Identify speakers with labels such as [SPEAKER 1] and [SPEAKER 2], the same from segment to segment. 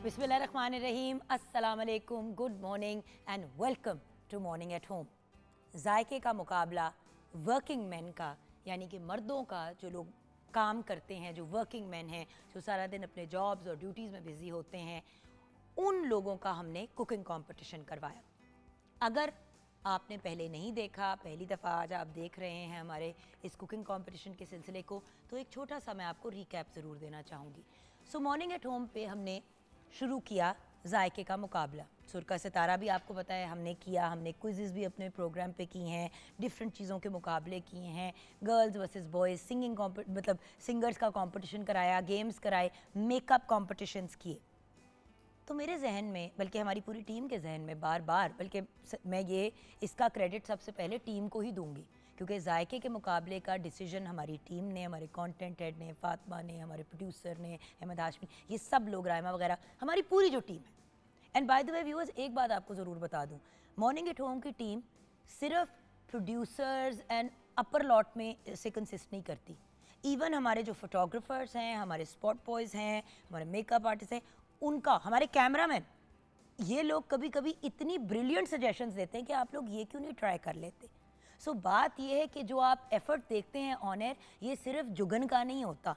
[SPEAKER 1] बिस्मिल्लाहिर्रहमानिर्रहीम, अस्सलाम वालेकुम, good morning and welcome to Morning at Home. जायके का मुकाबला वर्किंग मैन का, यानी कि मर्दों का, जो लोग काम करते हैं, जो वर्किंग मैन हैं, जो सारा दिन अपने जॉब्स और ड्यूटीज़ में बिज़ी होते हैं, उन लोगों का हमने कुकिंग कंपटीशन करवाया। अगर आपने पहले नहीं देखा, पहली दफ़ा आज आप देख रहे हैं हमारे इस कुकिंग कंपटीशन के सिलसिले को, तो एक छोटा सा मैं आपको रिकैप ज़रूर देना चाहूँगी। सो मॉर्निंग एट होम पे हमने शुरू किया जायके का मुकाबला। सुर का सितारा भी आपको पता है हमने किया, हमने क्विज़ेस भी अपने प्रोग्राम पे की हैं, डिफरेंट चीज़ों के मुकाबले किए हैं, गर्ल्स वर्सेस बॉयज़, सिंगिंग मतलब सिंगर्स का कंपटीशन कराया, गेम्स कराए, मेकअप कॉम्पिटिशन्स किए। तो मेरे जहन में, बल्कि हमारी पूरी टीम के जहन में बार बार, बल्कि मैं ये इसका क्रेडिट सबसे पहले टीम को ही दूंगी, क्योंकि जायके के मुकाबले का डिसीजन हमारी टीम ने, हमारे कंटेंट हेड ने, फातिमा ने, हमारे प्रोड्यूसर ने, अहमद हाशमी, ये सब लोग, रायमा वगैरह, हमारी पूरी जो टीम है। And by the way viewers, एक बात आपको ज़रूर बता दूँ, मॉर्निंग एट होम की टीम सिर्फ प्रोड्यूसर्स एंड अपर लॉट में से कंसिस्ट नहीं करती। इवन हमारे जो फोटोग्राफर्स हैं, हमारे स्पॉट बॉयज़ हैं, हमारे मेकअप आर्टिस्ट हैं, उनका, हमारे कैमरामैन, ये लोग कभी कभी इतनी ब्रिलियंट सजेशंस देते हैं कि आप लोग ये क्यों नहीं ट्राई कर लेते। सो बात ये है कि जो आप एफर्ट देखते हैं ऑन एयर, ये सिर्फ जुगन का नहीं होता,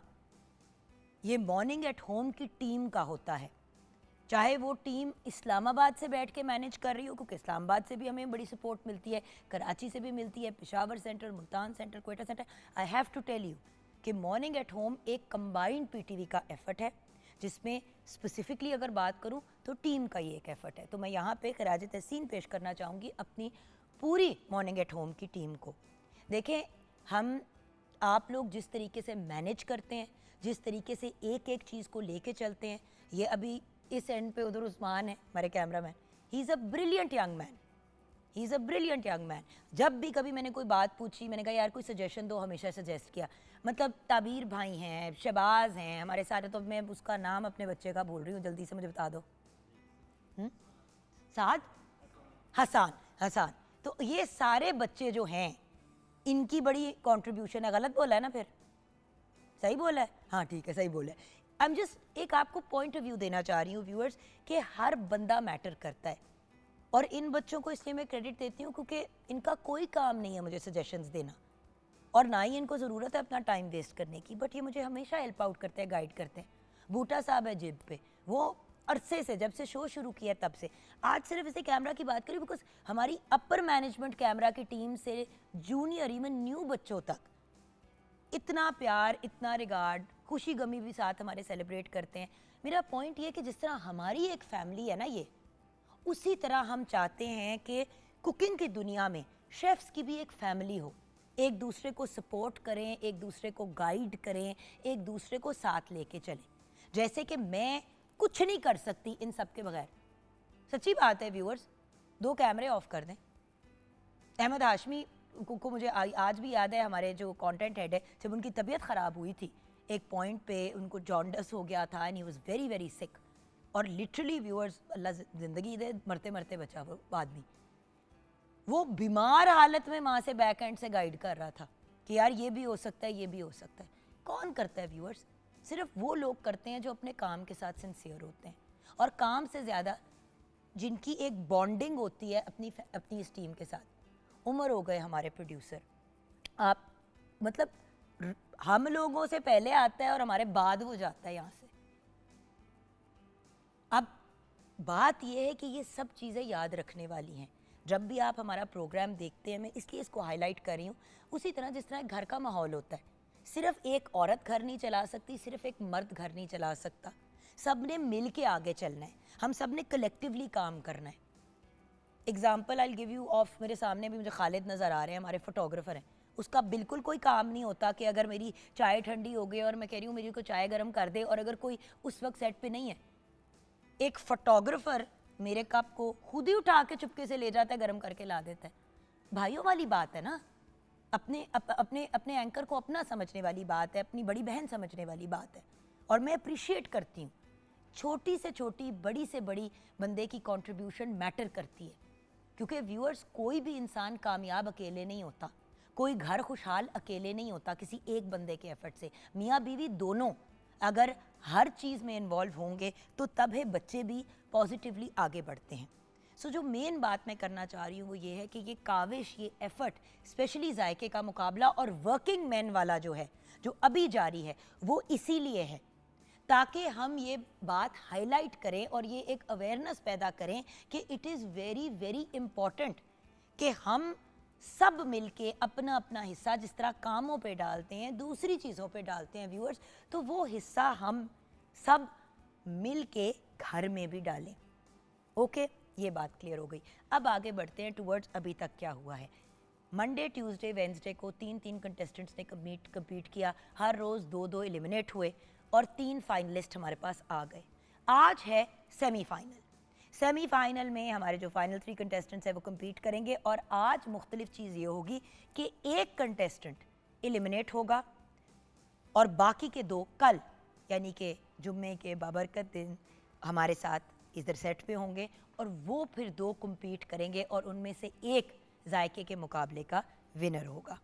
[SPEAKER 1] ये मॉर्निंग एट होम की टीम का होता है। चाहे वो टीम इस्लामाबाद से बैठ के मैनेज कर रही हो, क्योंकि इस्लामाबाद से भी हमें बड़ी सपोर्ट मिलती है, कराची से भी मिलती है, Peshawar centre, Multan centre, Quetta centre. I have to tell you कि मॉर्निंग एट होम एक कंबाइंड पीटीवी का एफर्ट है, जिसमें स्पेसिफिकली अगर बात करूं तो टीम का ही एक एफर्ट है। तो मैं यहाँ पे खराज तहसीन पेश करना चाहूँगी अपनी पूरी मॉर्निंग एट होम की टीम को। देखें, हम आप लोग जिस तरीके से मैनेज करते हैं, जिस तरीके से एक एक चीज़ को लेके चलते हैं, ये अभी इस एंड पे उधर उस्मान है, हमारे cameraman, he is a brilliant young man, he is a brilliant young man. जब भी कभी मैंने कोई बात पूछी, मैंने कहा यार कोई सजेशन दो, हमेशा सजेस्ट किया। मतलब ताबीर भाई हैं, शहबाज हैं हमारे सारे, तो मैं उसका नाम अपने बच्चे का भूल रही हूँ, जल्दी से मुझे बता दो। साद, हसान, हसान। तो ये सारे बच्चे जो हैं, इनकी बड़ी कंट्रीब्यूशन है। गलत बोला है ना? फिर सही बोला है? हाँ ठीक है, सही बोला है। आई एम जस्ट एक आपको पॉइंट ऑफ व्यू देना चाह रही हूँ व्यूअर्स, कि हर बंदा मैटर करता है। और इन बच्चों को इसलिए मैं क्रेडिट देती हूँ क्योंकि इनका कोई काम नहीं है मुझे सजेशंस देना, और ना ही इनको ज़रूरत है अपना टाइम वेस्ट करने की, बट ये मुझे हमेशा हेल्प आउट करते हैं, गाइड करते हैं। बूटा साहब है जिब पे, वो अरसे से, जब से शो शुरू किया तब से, आज सिर्फ इसे कैमरा की बात करी बिकॉज हमारी अपर मैनेजमेंट कैमरा की टीम से जूनियर इवन न्यू बच्चों तक इतना प्यार, इतना रिगार्ड, खुशी गमी भी साथ हमारे सेलिब्रेट करते हैं। मेरा पॉइंट ये कि जिस तरह हमारी एक फैमिली है ना, ये उसी तरह हम चाहते हैं कि कुकिंग की दुनिया में शेफ्स की भी एक फैमिली हो, एक दूसरे को सपोर्ट करें, एक दूसरे को गाइड करें, एक दूसरे को साथ लेके चलें। जैसे कि मैं कुछ नहीं कर सकती इन सब के बगैर। सच्ची बात है व्यूअर्स, दो कैमरे ऑफ कर दें। अहमद हाशमी को मुझे आज भी याद है, हमारे जो कंटेंट हेड है, जब उनकी तबीयत ख़राब हुई थी, एक पॉइंट पे उनको जॉन्डस हो गया था and he was very very sick, और लिटरली व्यूअर्स, अल्लाह ज़िंदगी दे, मरते मरते बचा वो आदमी। वो बीमार हालत में माँ से बैक एंड से गाइड कर रहा था कि यार ये भी हो सकता है, ये भी हो सकता है। कौन करता है व्यूअर्स? सिर्फ वो लोग करते हैं जो अपने काम के साथ सिंसियर होते हैं, और काम से ज़्यादा जिनकी एक बॉन्डिंग होती है अपनी इस टीम के साथ। उमर हो गए हमारे प्रोड्यूसर, आप मतलब हम लोगों से पहले आता है और हमारे बाद वो जाता है यहाँ से। अब बात यह है कि ये सब चीज़ें याद रखने वाली हैं। जब भी आप हमारा प्रोग्राम देखते हैं, मैं इसलिए इसको हाईलाइट कर रही हूँ, उसी तरह जिस तरह घर का माहौल होता है, सिर्फ एक औरत घर नहीं चला सकती, सिर्फ एक मर्द घर नहीं चला सकता, सब ने मिल के आगे चलना है, हम सब ने कलेक्टिवली काम करना है। Example I give you of, मेरे सामने भी मुझे खालिद नज़र आ रहे हैं, हमारे फोटोग्राफर हैं। उसका बिल्कुल कोई काम नहीं होता कि अगर मेरी चाय ठंडी हो गई और मैं कह रही हूँ मेरी को चाय गर्म कर दे, और अगर कोई उस वक्त सेट पे नहीं है, एक फोटोग्राफर मेरे कप को खुद ही उठा के चुपके से ले जाता है, गर्म करके ला देता है। भाइयों वाली बात है ना, अपने एंकर को अपना समझने वाली बात है, अपनी बड़ी बहन समझने वाली बात है। और मैं अप्रिशिएट करती हूँ, छोटी से छोटी, बड़ी से बड़ी बंदे की कंट्रीब्यूशन मैटर करती है, क्योंकि व्यूअर्स, कोई भी इंसान कामयाब अकेले नहीं होता, कोई घर खुशहाल अकेले नहीं होता किसी एक बंदे के एफर्ट से। मियाँ बीवी दोनों अगर हर चीज़ में इन्वॉल्व होंगे तो तब है बच्चे भी पॉजिटिवली आगे बढ़ते हैं। सो जो मेन बात मैं करना चाह रही हूँ वो ये है कि ये काविश, ये एफर्ट, स्पेशली जायके का मुकाबला और वर्किंग मैन वाला जो है, जो अभी जारी है, वो इसीलिए है ताकि हम ये बात हाईलाइट करें और ये एक अवेयरनेस पैदा करें कि it is very very important कि हम सब मिलके अपना अपना हिस्सा जिस तरह कामों पे डालते हैं, दूसरी चीज़ों पे डालते हैं व्यूअर्स, तो वो हिस्सा हम सब मिलके घर में भी डालें। ओके, ये बात क्लियर हो गई। अब आगे बढ़ते हैं टुवर्ड्स अभी तक क्या हुआ है। मंडे, ट्यूसडे, वेंसडे को 3-3 कंटेस्टेंट्स ने कम्पीट किया। हर रोज़ 2-2 एलिमिनेट हुए और 3 फाइनलिस्ट हमारे पास आ गए। आज है सेमीफाइनल। सेमीफाइनल में हमारे जो फाइनल 3 कंटेस्टेंट्स हैं वो कम्पीट करेंगे और आज मुख्तलिफ चीज़ ये होगी कि एक कंटेस्टेंट एलिमिनेट होगा और बाकी के 2 कल यानी कि जुम्मे के बाबरकत दिन हमारे साथ इधर सेट पे होंगे और वो फिर 2 कम्पीट करेंगे और उनमें से एक जायके के मुकाबले का विनर होगा।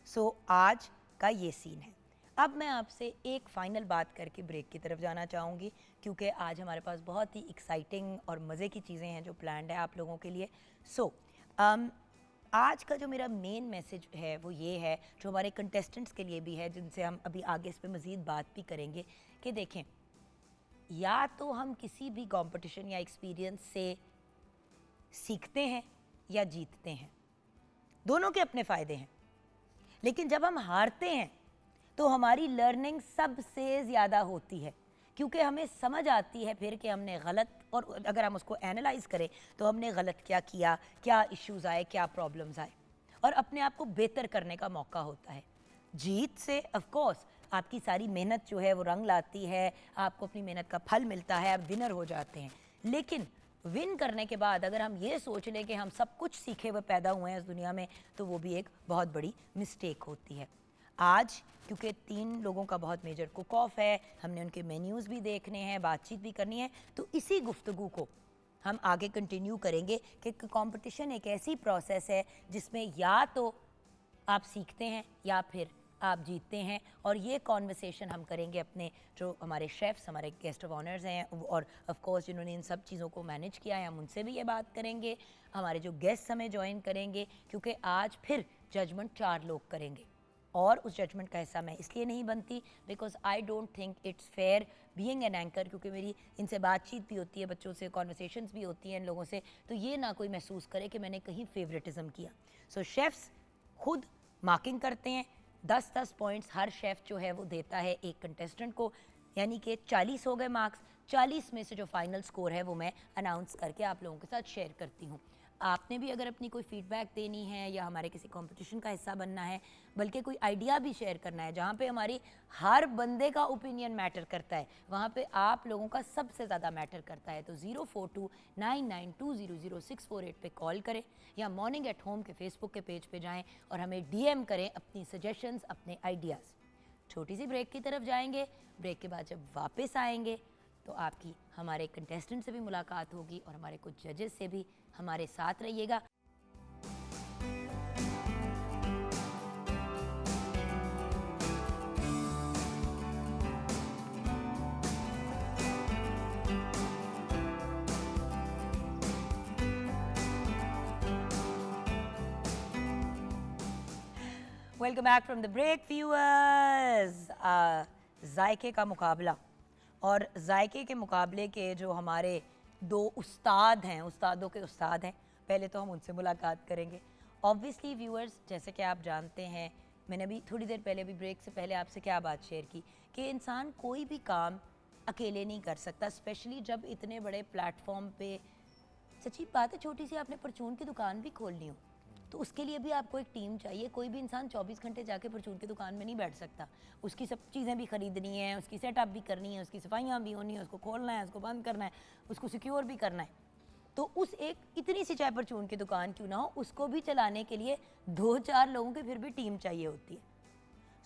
[SPEAKER 1] सो आज का ये सीन है। अब मैं आपसे एक फ़ाइनल बात करके ब्रेक की तरफ जाना चाहूँगी क्योंकि आज हमारे पास बहुत ही एक्साइटिंग और मज़े की चीज़ें हैं जो प्लान्ड है आप लोगों के लिए। सो आज का जो मेरा मेन मैसेज है वो ये है, जो हमारे कंटेस्टेंट्स के लिए भी है, जिनसे हम अभी आगे इस पर मज़ीद बात भी करेंगे कि देखें, या तो हम किसी भी कंपटीशन या एक्सपीरियंस से सीखते हैं या जीतते हैं, दोनों के अपने फ़ायदे हैं। लेकिन जब हम हारते हैं तो हमारी लर्निंग सबसे ज़्यादा होती है क्योंकि हमें समझ आती है फिर कि हमने गलत, और अगर हम उसको एनालाइज करें तो हमने गलत क्या किया, क्या इश्यूज़ आए, क्या प्रॉब्लम्स आए, और अपने आप को बेहतर करने का मौका होता है। जीत से ऑफ कोर्स आपकी सारी मेहनत जो है वो रंग लाती है, आपको अपनी मेहनत का फल मिलता है, आप विनर हो जाते हैं। लेकिन विन करने के बाद अगर हम ये सोच लें कि हम सब कुछ सीखे हुए पैदा हुए हैं इस दुनिया में, तो वो भी एक बहुत बड़ी मिस्टेक होती है। आज क्योंकि 3 लोगों का बहुत मेजर कुक ऑफ है, हमने उनके मेन्यूज़ भी देखने हैं, बातचीत भी करनी है, तो इसी गुफ्तगू को हम आगे कंटिन्यू करेंगे कि कंपटीशन एक ऐसी प्रोसेस है जिसमें या तो आप सीखते हैं या फिर आप जीतते हैं। और ये कॉन्वर्सेशन हम करेंगे अपने जो हमारे शेफ़्स, हमारे गेस्ट ऑफ ऑनर्स हैं और ऑफ कोर्स जिन्होंने इन सब चीज़ों को मैनेज किया है, हम उनसे भी ये बात करेंगे। हमारे जो गेस्ट हमें ज्वाइन करेंगे क्योंकि आज फिर जजमेंट 4 लोग करेंगे और उस जजमेंट का हिस्सा मैं इसलिए नहीं बनती because I don't think it's fair being an anchor, क्योंकि मेरी इनसे बातचीत भी होती है, बच्चों से कॉन्वर्सेशंस भी होती हैं इन लोगों से, तो ये ना कोई महसूस करे कि मैंने कहीं फेवरेटिज्म किया। सो शेफ़्स खुद मार्किंग करते हैं, 10-10 पॉइंट्स हर शेफ़ जो है वो देता है एक कंटेस्टेंट को, यानी कि 40 हो गए मार्क्स। 40 में से जो फाइनल स्कोर है वो मैं अनाउंस करके आप लोगों के साथ शेयर करती हूँ। आपने भी अगर अपनी कोई फीडबैक देनी है या हमारे किसी कंपटीशन का हिस्सा बनना है, बल्कि कोई आइडिया भी शेयर करना है जहाँ पे हमारी हर बंदे का ओपिनियन मैटर करता है, वहाँ पे आप लोगों का सबसे ज़्यादा मैटर करता है, तो 042992000648 पे कॉल करें या मॉर्निंग एट होम के फेसबुक के पेज पे जाएं और हमें DM करें अपनी सजेशंस, अपने आइडियाज़। छोटी सी ब्रेक की तरफ जाएंगे। ब्रेक के बाद जब वापस आएंगे तो आपकी हमारे कंटेस्टेंट से भी मुलाकात होगी और हमारे कुछ जजेस से भी। हमारे साथ रहिएगा। Welcome back from the break viewers. जायके का मुकाबला और जायके के मुकाबले के जो हमारे 2 उस्ताद हैं, उस्तादों के उस्ताद हैं, पहले तो हम उनसे मुलाकात करेंगे। ऑब्वियसली व्यूअर्स, जैसे कि आप जानते हैं, मैंने अभी थोड़ी देर पहले भी ब्रेक से पहले आपसे क्या बात शेयर की कि इंसान कोई भी काम अकेले नहीं कर सकता, स्पेशली जब इतने बड़े प्लेटफॉर्म पे, सच्ची बात है, छोटी सी आपने परचून की दुकान भी खोलनी हो तो उसके लिए भी आपको एक टीम चाहिए। कोई भी इंसान 24 घंटे जाके परचून की दुकान में नहीं बैठ सकता, उसकी सब चीज़ें भी ख़रीदनी है, उसकी सेटअप भी करनी है, उसकी सफाइयाँ भी होनी है, उसको खोलना है, उसको बंद करना है, उसको सिक्योर भी करना है। तो उस एक इतनी सी चाहे परचून की दुकान क्यों ना हो, उसको भी चलाने के लिए 2-4 लोगों की फिर भी टीम चाहिए होती है।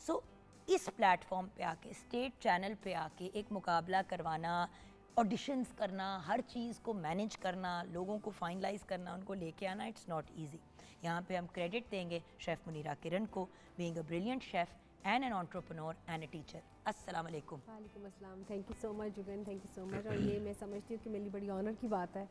[SPEAKER 1] सो इस प्लेटफॉर्म पे आके, स्टेट चैनल पे आके एक मुकाबला करवाना, ऑडिशंस करना, हर चीज़ को मैनेज करना, लोगों को फाइनलाइज करना, उनको लेके आना, इट्स नॉट ईजी। यहाँ पे हम क्रेडिट देंगे शेफ़ मुनीरा किरण को, being a brilliant chef, and an entrepreneur and a teacher. अस्सलाम वालेकुम।
[SPEAKER 2] वालेकुम अस्सलाम। Thank you so much Jugan, thank you so much. और ये मैं समझती हूँ कि मेरी बड़ी ऑनर की बात है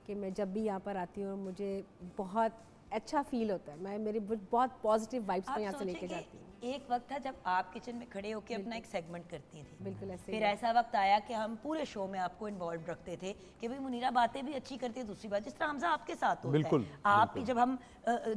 [SPEAKER 2] कि मैं जब भी यहाँ पर आती हूँ मुझे बहुत अच्छा फील होता है। मैं मेरी बहुत पॉजिटिव वाइब्स को यहाँ से लेके जाती हूँ।
[SPEAKER 1] एक वक्त था जब आप किचन में खड़े होकर अपना एक सेगमेंट करती थी,
[SPEAKER 2] बिल्कुल ऐसे
[SPEAKER 1] फिर ऐसा वक्त आया कि हम पूरे शो में आपको इन्वॉल्व रखते थे कि भाई मुनीरा बातें भी अच्छी करती है, दूसरी बात जिस तरह हमजा आपके साथ होता
[SPEAKER 3] बिल्कुल,
[SPEAKER 1] है, आप जब हम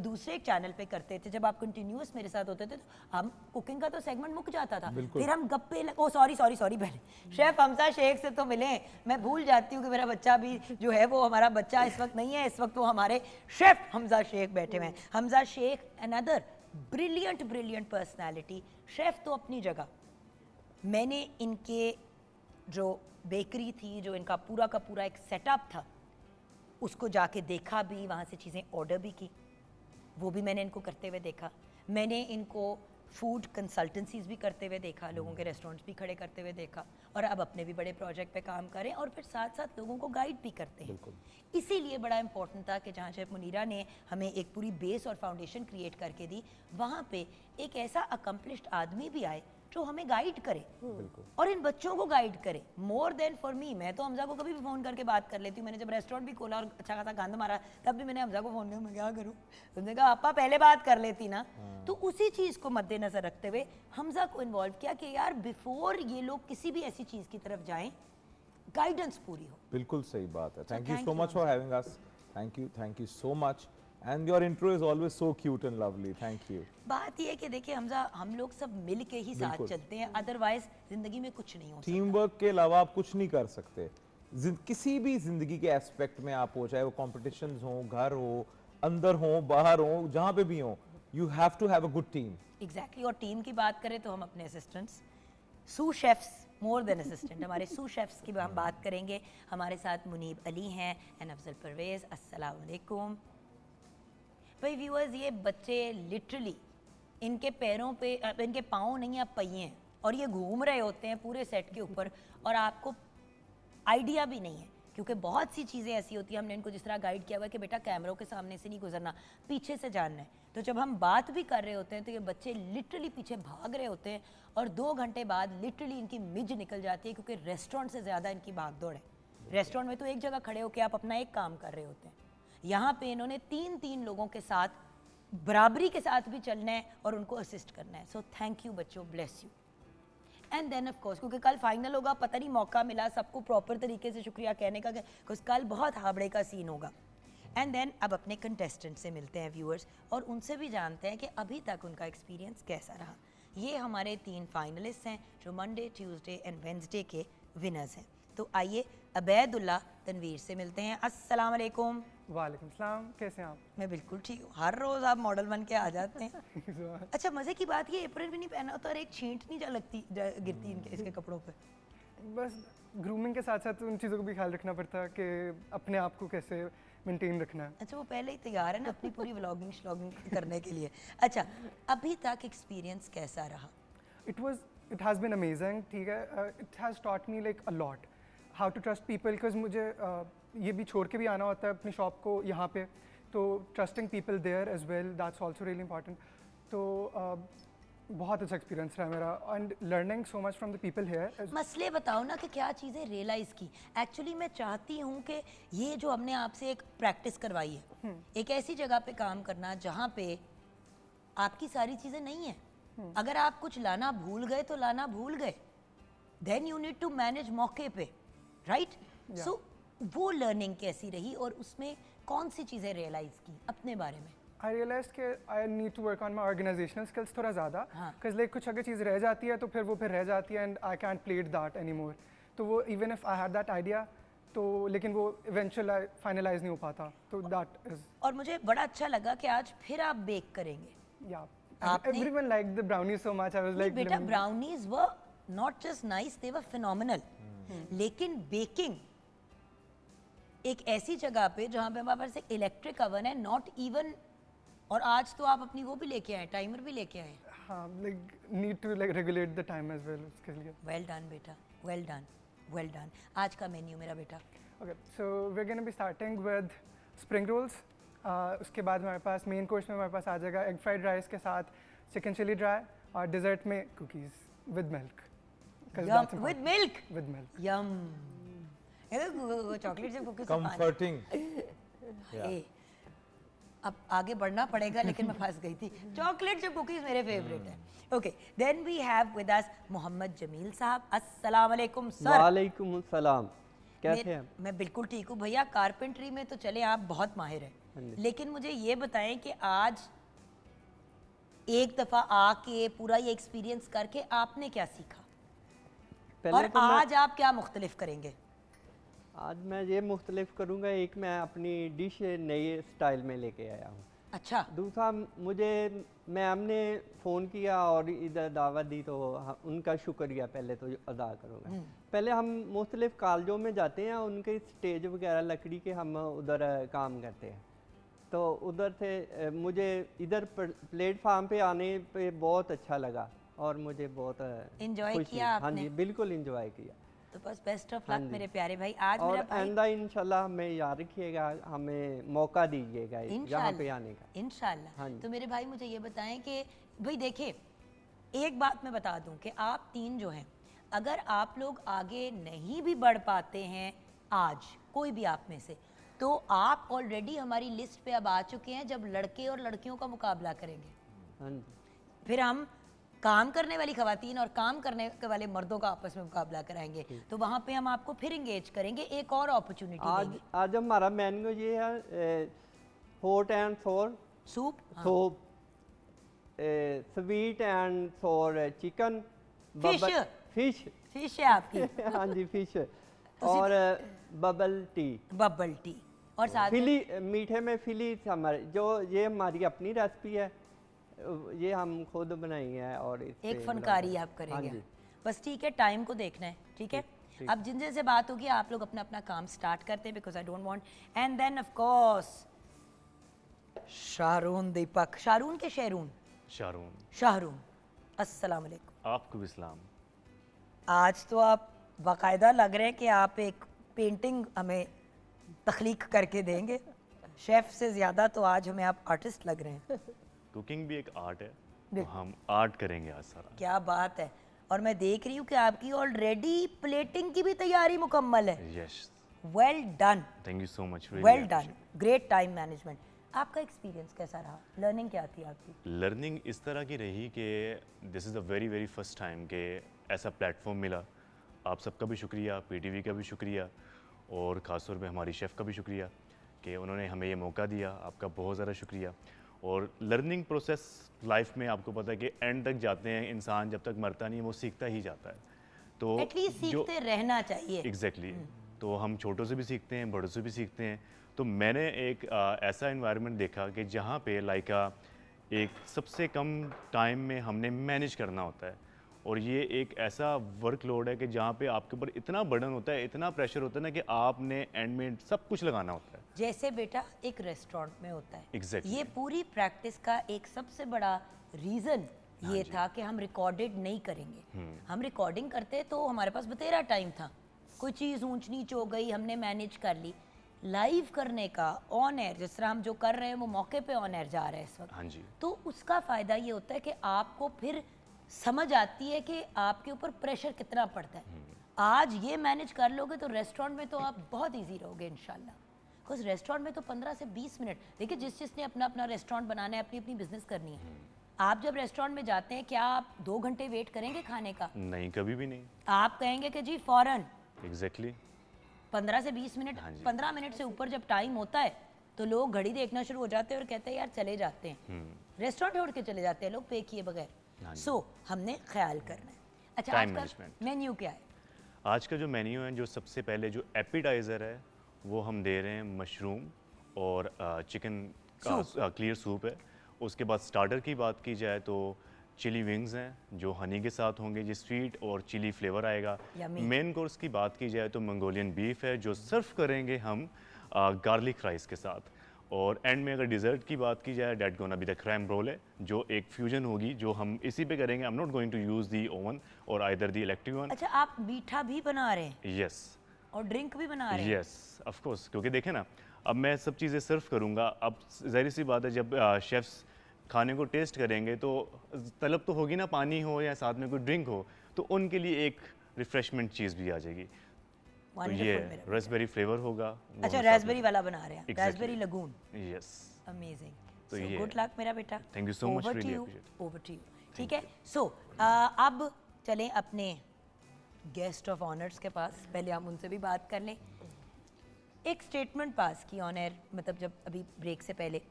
[SPEAKER 1] दूसरे एक चैनल पे करते थे, जब आप कंटिन्यूअस मेरे साथ होते थे तो हम कुकिंग का तो सेगमेंट मुक जाता था, फिर हम गप्पे ओ सॉरी सॉरी सॉरी पहले शेफ हमजा शेख से तो मिले, मैं भूल जाती हूँ कि मेरा बच्चा भी जो है वो हमारा बच्चा इस वक्त नहीं है, इस वक्त वो हमारे शेफ हमजा शेख बैठे हुए हैं। Hamza Sheikh another brilliant personality, chef तो अपनी जगह। मैंने इनके जो बेकरी थी, जो इनका पूरा का पूरा एक सेटअप था, उसको जाके देखा भी, वहाँ से चीज़ें ऑर्डर भी की, वो भी मैंने इनको करते हुए देखा। मैंने इनको फूड कंसल्टेंसीज भी करते हुए देखा, लोगों के रेस्टोरेंट्स भी खड़े करते हुए देखा, और अब अपने भी बड़े प्रोजेक्ट पे काम करें और फिर साथ साथ लोगों को गाइड भी करते हैं। इसीलिए बड़ा इंपॉर्टेंट था कि जहाँ शेफ मुनीरा ने हमें एक पूरी बेस और फाउंडेशन क्रिएट करके दी, वहाँ पे एक ऐसा अकम्पलिश्ड आदमी भी आए जो हमें गाइड करे और इन बच्चों को गाइड करे। मोर देन फॉर मी, मैं तो हमजा को कभी भी फ़ोन करके बात कर लेती हूँ। मैंने जब रेस्टोरेंट भी खोला और अच्छा खासा गंद मारा, तब भी मैंने हमजा को फ़ोन किया, मैं क्या करूँ, उसने कहा आपा पहले बात कर लेती ना। तो उसी चीज़ को मद्देनज़र रखते हुए हमजा को इन्वॉल्व किया कि यार बिफोर ये लोग किसी भी ऐसी चीज़ की तरफ जाएं, गाइडेंस पूरी हो।
[SPEAKER 3] बिल्कुल सही बात है। Thank you so much for having us. Thank you so much. And your intro is always so cute and lovely. Thank you.
[SPEAKER 1] बात ये है कि देखिए हमजा, हम लोग सब मिल के ही साथ चलते हैं, अदरवाइज जिंदगी में कुछ नहीं हो सकता।
[SPEAKER 3] टीम वर्क के अलावा आप कुछ नहीं कर सकते। किसी भी जिंदगी के एस्पेक्ट में आप हो, चाहे वो कॉम्पिटिशन्स हो, घर हो, अंदर हो, बाहर हो, जहाँ पे भी हो, you have to have a good team.
[SPEAKER 1] Exactly. और टीम की बात करें तो हम अपने असिस्टेंट्स, सू शेफ्स, मोर देन असिस्टेंट, हमारे सू शेफ्स की हम बात करेंगे। हमारे साथ मुनीब अली हैं एंड अफजल परवेज़। अस्सलाम वालेकुम। भाई व्यूअर्स, ये बच्चे लिटरली इनके पैरों पे, इनके पाँव नहीं, आप पहिए हैं, और ये घूम रहे होते हैं पूरे सेट के ऊपर और आपको आइडिया भी नहीं है, क्योंकि बहुत सी चीज़ें ऐसी होती हैं। हमने इनको जिस तरह गाइड किया हुआ है कि बेटा कैमरों के सामने से नहीं गुजरना, पीछे से जानना है। तो जब हम बात भी कर रहे होते हैं तो ये बच्चे लिटरली पीछे भाग रहे होते हैं और 2 घंटे बाद लिटरली इनकी मिज निकल जाती है, क्योंकि रेस्टोरेंट से ज़्यादा इनकी भागदौड़ है। रेस्टोरेंट में तो एक जगह खड़े होकर आप अपना एक काम कर रहे होते हैं, यहाँ पे इन्होंने 3 लोगों के साथ बराबरी के साथ भी चलना है और उनको असिस्ट करना है। सो थैंक यू बच्चों, bless you. And then of course, क्योंकि कल फाइनल होगा, पता नहीं मौका मिला सबको प्रॉपर तरीके से शुक्रिया कहने का, बिकॉज कल बहुत हाबड़े का सीन होगा। एंड देन अब अपने कंटेस्टेंट से मिलते हैं व्यूअर्स, और उनसे भी जानते हैं कि अभी तक उनका एक्सपीरियंस कैसा रहा। ये हमारे 3 फाइनलिस्ट हैं जो मंडे, ट्यूसडे एंड वेंसडे के विनर्स हैं। तो आइए अबैदुल्ला तनवीर से मिलते हैं। अस्सलाम वालेकुम।
[SPEAKER 4] वालेकुम सलाम, कैसे हैं आप?
[SPEAKER 1] मैं बिल्कुल ठीक हूँ। हर रोज़ आप मॉडल बन के आ जाते हैं। अच्छा, मज़े की बात ये एप्रन भी नहीं पहना होता और एक छींट नहीं जा लगती गिरती इनके इसके कपड़ों पे।
[SPEAKER 4] बस ग्रूमिंग के साथ साथ उन चीज़ों को भी ख्याल रखना पड़ता है कि अपने आप को कैसे मेंटेन रखना है।
[SPEAKER 1] अच्छा, वो पहले ही तैयार है ना अपनी पूरी व्लॉगिंग श्लॉगिंग करने के लिए। अच्छा, अभी तक एक्सपीरियंस कैसा रहा?
[SPEAKER 4] इट हैज़ बिन अमेजिंग, ठीक है। It has taught me like a lot how to trust people, because मुझे ये भी छोड़ के भी आना होता है अपनी शॉप को यहाँ पे, तो trusting people there as well, that's also really important. तो बहुत अच्छा एक्सपीरियंस रहा मेरा and learning so much from the people here.
[SPEAKER 1] मसले बताओ ना कि क्या चीज़ें रियलाइज़ की। एक्चुअली मैं चाहती हूँ कि ये जो हमने आपसे एक प्रैक्टिस करवाई है, एक ऐसी जगह पे काम करना जहाँ पे आपकी सारी चीज़ें नहीं हैं। अगर आप कुछ लाना भूल गए तो लाना भूल गए, then you need to manage मौके पे, राइट? सो वो लर्निंग कैसी रही और उसमें कौन सी चीज़ें रियलाइज़ की अपने बारे में?
[SPEAKER 4] आई रियलाइज कि I need to work on my organisational skills थोड़ा ज़्यादा,
[SPEAKER 1] हाँ।
[SPEAKER 4] बिकॉज लाइक कुछ अगर चीज़ रह जाती है तो फिर वो रह जाती है and I can't play it that any more. तो वो even if I had that idea, तो लेकिन वो इवेंचुअल फाइनलाइज नहीं हो पाता, तो दैट इज।
[SPEAKER 1] और मुझे बड़ा अच्छा लगा कि आज फिर आप बेक करेंगे।
[SPEAKER 4] या everyone like the brownies so much, I was like
[SPEAKER 1] बेटा, brownies were not just nice, they were phenomenal. लेकिन बेकिंग एक ऐसी जगह पे जहाँ पे हमारे पास एक इलेक्ट्रिक ओवन है, नॉट इवन, और आज तो आप अपनी वो भी लेके आए, टाइमर भी लेके आए।
[SPEAKER 4] हाँ, like need to like regulate the time as well उसके लिए।
[SPEAKER 1] वेल डन बेटा, वेल डन, वेल डन। आज का मेन्यू मेरा बेटा।
[SPEAKER 4] Okay, so we are gonna be starting with spring rolls. उसके बाद हमारे पास मेन कोर्स में हमारे पास आ जाएगा एग फ्राइड राइस के साथ चिकन चिली ड्राई Dessert में cookies with milk. 'Cause
[SPEAKER 1] Yum,
[SPEAKER 4] that's
[SPEAKER 1] with
[SPEAKER 4] important.
[SPEAKER 1] milk.
[SPEAKER 4] With milk.
[SPEAKER 1] Yum. Chocolate से कुकीज
[SPEAKER 3] Comforting.
[SPEAKER 1] अब आगे बढ़ना पड़ेगा लेकिन मैं फंस गई थी चॉकलेट से कुकीज मेरे फेवरेट है okay then we have with us Mohammad Jameel साहब अस्सलाम वालेकुम सर
[SPEAKER 5] वालेकुम सलाम कैसे हैं
[SPEAKER 1] मैं बिल्कुल ठीक हूँ भैया कारपेंट्री में तो चले आप बहुत माहिर हैं लेकिन मुझे ये बताएं कि आज एक दफ़ा आके पूरा ये एक्सपीरियंस करके आपने क्या सीखा और
[SPEAKER 5] तो
[SPEAKER 1] आज आप क्या मुख्तलिफ करेंगे
[SPEAKER 5] आज मैं ये मुख्तलिफ करूँगा एक मैं अपनी डिश नए स्टाइल में लेके आया हूँ
[SPEAKER 1] अच्छा
[SPEAKER 5] दूसरा मुझे मैम ने फ़ोन किया और इधर दावत दी तो उनका शुक्रिया पहले तो अदा करूँगा पहले हम मुख्तलिफ कॉलेजों में जाते हैं उनके स्टेज वगैरह लकड़ी के हम उधर काम करते हैं तो उधर से मुझे इधर प्लेटफार्म पे आने पे बहुत अच्छा लगा और मुझे बहुत
[SPEAKER 1] Enjoy किया
[SPEAKER 5] हाँ
[SPEAKER 1] आपने?
[SPEAKER 5] जी बिल्कुल इंजॉय किया
[SPEAKER 1] तो बस बेस्ट ऑफ
[SPEAKER 5] हाँ
[SPEAKER 1] लक
[SPEAKER 5] जी।
[SPEAKER 1] मेरे प्यारे भाई आज
[SPEAKER 5] और
[SPEAKER 1] मेरा भाई
[SPEAKER 5] आइंदा इंशाल्लाह हमें याद रखिएगा हमें मौका दीजिएगा यहाँ पे आने का
[SPEAKER 1] इंशाल्लाह
[SPEAKER 5] हाँ जी।
[SPEAKER 1] तो मेरे भाई मुझे ये बताएं कि भाई देखिए एक बात मैं बता दूं कि आप तीन जो हैं अगर आप लोग आगे नहीं भी बढ़ पाते हैं आज कोई भी आप में से तो आप ऑलरेडी हमारी लिस्ट पे अब आ चुके हैं जब लड़के और लड़कियों का मुकाबला करेंगे
[SPEAKER 5] हाँ जी
[SPEAKER 1] फिर हम काम करने वाली खवातीन और काम करने वाले मर्दों का आपस में मुकाबला कराएंगे तो वहाँ पे हम आपको फिर इंगेज करेंगे एक और अपॉर्चुनिटी
[SPEAKER 5] आज
[SPEAKER 1] देंगे
[SPEAKER 5] आज हमारा मेन्यू ये है हॉट एंड सोर
[SPEAKER 1] सूप
[SPEAKER 5] सूप स्वीट एंड सोर चिकन
[SPEAKER 1] Fish?
[SPEAKER 5] फिश
[SPEAKER 1] फिश है आपकी
[SPEAKER 5] हाँ जी फिश और बबल टी
[SPEAKER 1] बबल टी और साथ में
[SPEAKER 5] फिली मीठे में फिली हमारे जो ये हमारी अपनी रेसिपी है ये हम खुद बनाई है और इससे
[SPEAKER 1] एक फनकारी आप
[SPEAKER 5] हाँ
[SPEAKER 1] करेंगे
[SPEAKER 5] जी।
[SPEAKER 1] बस ठीक है टाइम को देखना है ठीक है
[SPEAKER 5] ठीक।
[SPEAKER 1] अब जिन जैसे बात होगी आप लोग अपना अपना काम स्टार्ट करते हैं because I don't want and then of course Sharoon Deepak Sharoon के शहरून
[SPEAKER 6] शारून
[SPEAKER 1] शाहरून अस्सलाम वालेकुम
[SPEAKER 6] आपको भी सलाम
[SPEAKER 1] आज तो आप बाकायदा लग रहे हैं कि आप एक पेंटिंग हमें तख्लीक करके देंगे शेफ से ज़्यादा तो आज हमें आप आर्टिस्ट लग रहे हैं
[SPEAKER 6] कुकिंग भी एक आर्ट है तो हम आर्ट करेंगे आज सारा
[SPEAKER 1] क्या बात है और मैं देख रही हूँ कि आपकी ऑलरेडी प्लेटिंग की भी तैयारी मुकम्मल है
[SPEAKER 6] yes
[SPEAKER 1] well done
[SPEAKER 6] thank you so much
[SPEAKER 1] well done great time management आपका एक्सपीरियंस कैसा रहा लर्निंग क्या थी आपकी
[SPEAKER 6] लर्निंग इस तरह की रही कि this is the very very first time कि ऐसा प्लेटफॉर्म मिला आप सबका भी शुक्रिया पीटीवी का भी शुक्रिया और ख़ासतौर पे हमारी शेफ़ का भी शुक्रिया कि उन्होंने हमें ये मौका दिया आपका बहुत ज़्यादा शुक्रिया और लर्निंग प्रोसेस लाइफ में आपको पता है कि एंड तक जाते हैं इंसान जब तक मरता नहीं वो सीखता ही जाता है तो
[SPEAKER 1] एटलीस्ट सीखते रहना चाहिए
[SPEAKER 6] एग्जैक्टली तो हम छोटों से भी सीखते हैं बड़ों से भी सीखते हैं तो मैंने एक ऐसा इन्वायरमेंट देखा कि जहाँ पे लाइक एक सबसे कम टाइम में हमने मैनेज करना होता है और ये एक ऐसा वर्कलोड है कि जहाँ पे आपके ऊपर इतना बर्डन होता है इतना प्रेशर होता है ना कि आपने एंड में सब कुछ लगाना होता है
[SPEAKER 1] जैसे बेटा एक रेस्टोरेंट में होता है
[SPEAKER 6] Exactly.
[SPEAKER 1] ये पूरी प्रैक्टिस का एक सबसे बड़ा रीज़न ये था कि हम रिकॉर्डेड नहीं करेंगे हम रिकॉर्डिंग करते तो हमारे पास बतेरा टाइम था कोई चीज़ ऊंच नीच हो गई हमने मैनेज कर ली लाइव करने का ऑन एयर जिस तरह हम जो कर रहे हैं वो मौके पे ऑन एयर जा रहे हैं इस वक्त
[SPEAKER 6] हाँ जी
[SPEAKER 1] तो उसका फ़ायदा ये होता है कि आपको फिर समझ आती है कि आपके ऊपर प्रेशर कितना पड़ता है आज ये मैनेज कर लोगे तो रेस्टोरेंट में तो आप बहुत इजी रहोगे इंशाल्लाह बिकॉज रेस्टोरेंट में तो 15 से 20 मिनट देखिए जिसने अपना अपना रेस्टोरेंट बनाना है अपनी अपनी बिजनेस करनी है आप जब रेस्टोरेंट में जाते हैं क्या आप 2 घंटे वेट करेंगे खाने का
[SPEAKER 6] नहीं कभी भी नहीं
[SPEAKER 1] आप कहेंगे कि जी फौरन
[SPEAKER 6] एग्जैक्टली
[SPEAKER 1] 15 से 20 मिनट
[SPEAKER 6] हाँ जी।
[SPEAKER 1] 15 मिनट से ऊपर जब टाइम होता है तो लोग घड़ी देखना शुरू हो जाते हैं और कहते हैं यार चले जाते हैं रेस्टोरेंट छोड़ के चले जाते हैं लोग पे किए बगैर
[SPEAKER 6] हाँ जी।
[SPEAKER 1] सो हमने ख्याल करना है अच्छा
[SPEAKER 6] Time
[SPEAKER 1] आज का
[SPEAKER 6] management।
[SPEAKER 1] मेन्यू क्या है
[SPEAKER 6] आज का जो मेन्यू है जो सबसे पहले जो एपिटाइज़र है वो हम दे रहे हैं मशरूम और चिकन का क्लियर सूप है उसके बाद स्टार्टर की बात की जाए तो चिली विंग्स हैं जो हनी के साथ होंगे जो स्वीट और चिली फ्लेवर आएगा
[SPEAKER 1] Yummy।
[SPEAKER 6] मेन कोर्स की बात की जाए तो मंगोलियन बीफ है जो सर्व करेंगे हम गार्लिक राइस के साथ और एंड में अगर डिज़र्ट की बात की जाए that gonna be the cream roll है जो एक फ्यूजन होगी जो हम इसी पे करेंगे I am not going to use the oven और आइदर दी इलेक्ट्रिक वन
[SPEAKER 1] अच्छा आप मीठा भी बना रहे हैं
[SPEAKER 6] यस
[SPEAKER 1] और ड्रिंक भी बना रहे हैं
[SPEAKER 6] यस ऑफ कोर्स क्योंकि देखें ना अब मैं सब चीज़ें सर्व करूँगा अब ज़ाहिर सी बात है जब शेफ्स खाने को टेस्ट करेंगे तो तलब तो होगी ना, पानी हो या साथ में कोई ड्रिंक हो, तो उनके लिए एक रिफ्रेशमेंट चीज़ भी आ जाएगी। तो
[SPEAKER 1] Wonderful
[SPEAKER 6] ये
[SPEAKER 1] मेरा
[SPEAKER 6] रेस्पबेरी फ्लेवर होगा। वो
[SPEAKER 1] अच्छा,
[SPEAKER 6] हम साथ में-
[SPEAKER 1] रास्पबेरी वाला बना रहे हैं,
[SPEAKER 6] Exactly.
[SPEAKER 1] Raspberry lagoon.
[SPEAKER 6] Yes.
[SPEAKER 1] Amazing.
[SPEAKER 6] तो
[SPEAKER 1] सो
[SPEAKER 6] ये
[SPEAKER 1] गुड लक मेरा बेटा।
[SPEAKER 6] Thank you so much, really appreciate.
[SPEAKER 1] Over to you. ठीक है, सो अब चलें अपने गेस्ट ऑफ ऑनर्स के पास, पहले हम उनसे भी बात कर लें। एक स्टेटमेंट पास की ऑन एयर, मतलब जब अभी ब्रेक से पहले,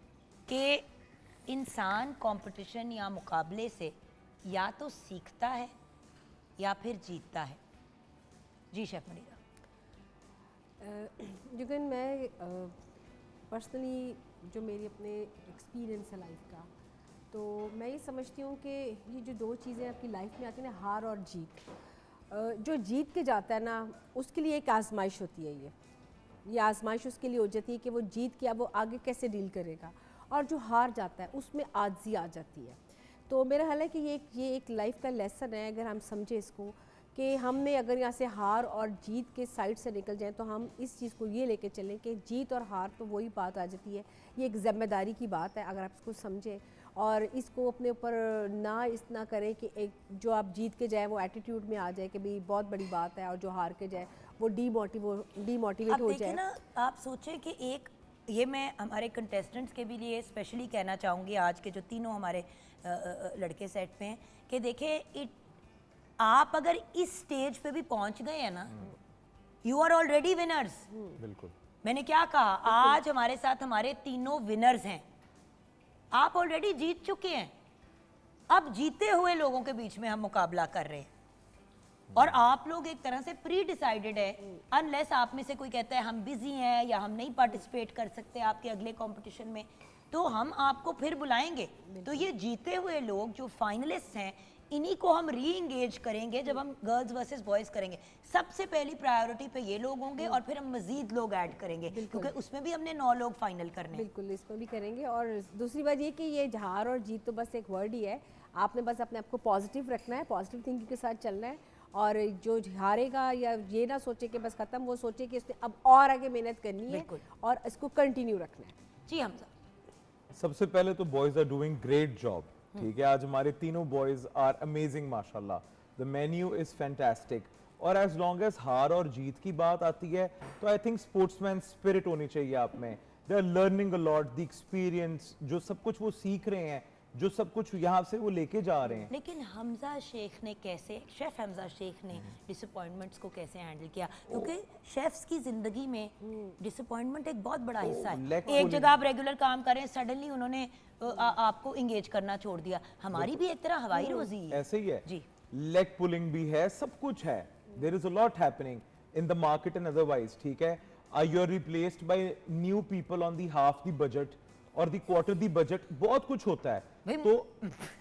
[SPEAKER 1] कि इंसान कंपटीशन या मुकाबले से या तो सीखता है या फिर जीतता है। जी शेफ मनीरा।
[SPEAKER 2] जुगन, मैं पर्सनली जो मेरी अपने एक्सपीरियंस है लाइफ का, तो मैं ये समझती हूँ कि ये जो दो चीज़ें आपकी लाइफ में आती हैं ना, हार और जीत, जो जीत के जाता है ना उसके लिए एक आजमाइश होती है। ये आजमाइश उसके लिए हो जाती है कि वो जीत के अब वो आगे कैसे डील करेगा, और जो हार जाता है उसमें आजिज़ी आ जाती है। तो मेरा ख्याल है कि ये एक लाइफ का लेसन है, अगर हम समझे इसको कि हमने अगर यहाँ से हार और जीत के साइड से निकल जाएं तो हम इस चीज़ को ये लेके चलें कि जीत और हार तो वही बात आ जाती है, ये एक ज़िम्मेदारी की बात है। अगर आप इसको समझें और इसको अपने ऊपर ना इतना करें कि एक जो आप जीत के जाए वो एटीट्यूड में आ जाए कि भाई बहुत बड़ी बात है, और जो हार के जाए वो डीमोटिवेट
[SPEAKER 1] अब
[SPEAKER 2] हो
[SPEAKER 1] देखिए
[SPEAKER 2] जाए।
[SPEAKER 1] ना, आप सोचें कि एक, ये मैं हमारे कंटेस्टेंट्स के भी लिए स्पेशली कहना चाहूँगी, आज के जो तीनों हमारे लड़के सेट पे हैं, कि देखें आप अगर इस स्टेज पे भी पहुंच गए हैं ना, यू आर ऑलरेडी विनर्स।
[SPEAKER 3] बिल्कुल।
[SPEAKER 1] मैंने क्या कहा, आज हमारे साथ हमारे तीनों विनर्स हैं, आप ऑलरेडी जीत चुके हैं। अब जीते हुए लोगों के बीच में हम मुकाबला कर रहे हैं, और आप लोग एक तरह से प्री डिसाइडेड है, अनलेस आप में से कोई कहता है हम बिजी हैं या हम नहीं पार्टिसिपेट कर सकते आपके अगले कंपटीशन में, तो हम आपको फिर बुलाएंगे। तो ये जीते हुए लोग जो फाइनलिस्ट हैं, इन्हीं को हम री इंगेज करेंगे जब हम गर्ल्स वर्सेस बॉयज़ करेंगे। सबसे पहली प्रायोरिटी पे ये लोग होंगे, और फिर हम मजीद लोग ऐड करेंगे, क्योंकि उसमें भी हमने 9 लोग फाइनल करने हैं।
[SPEAKER 2] बिल्कुल, इसमें भी करेंगे। और दूसरी बात ये कि ये हार और जीत तो बस एक वर्ड ही है, आपने बस अपने आप को पॉजिटिव रखना है, पॉजिटिव थिंकिंग के साथ चलना है, और जो हारेगा या ये ना सोचे कि बस ख़त्म, वो सोचे कि इसने अब और आगे मेहनत करनी है और इसको कंटिन्यू रखना है।
[SPEAKER 1] जी हमजा।
[SPEAKER 3] सबसे पहले तो boys are doing great job, ठीक है। आज हमारे तीनों बॉयज आर अमेजिंग माशाल्लाह, द मेन्यू इज फैंटास्टिक। और एज लॉन्ग एज हार और जीत की बात आती है तो आई थिंक स्पोर्ट्समैन स्पिरिट होनी चाहिए आप में। They are learning a lot, the experience, जो सब कुछ वो सीख रहे हैं, जो सब कुछ यहाँ से वो लेके जा रहे हैं।
[SPEAKER 1] लेकिन हमजा शेख ने कैसे, शेफ हमजा शेख ने डिसअपॉइंटमेंट्स को कैसे हैंडल किया, क्योंकि शेफ्स की जिंदगी में डिसअपॉइंटमेंट एक बहुत बड़ा हिस्सा है। एक जगह आप रेगुलर काम कर रहे हैं, सडनली उन्होंने आपको इंगेज करना छोड़ दिया। हमारी भी एक तरह हवाई रोजी है।
[SPEAKER 3] ऐसे ही है
[SPEAKER 1] जी,
[SPEAKER 3] लेग पुलिंग भी है, सब कुछ है। There is a lot happening in the market and otherwise, ठीक है। You are replaced by new people on the half the budget और द क्वार्टर द बजट, बहुत कुछ होता है। तो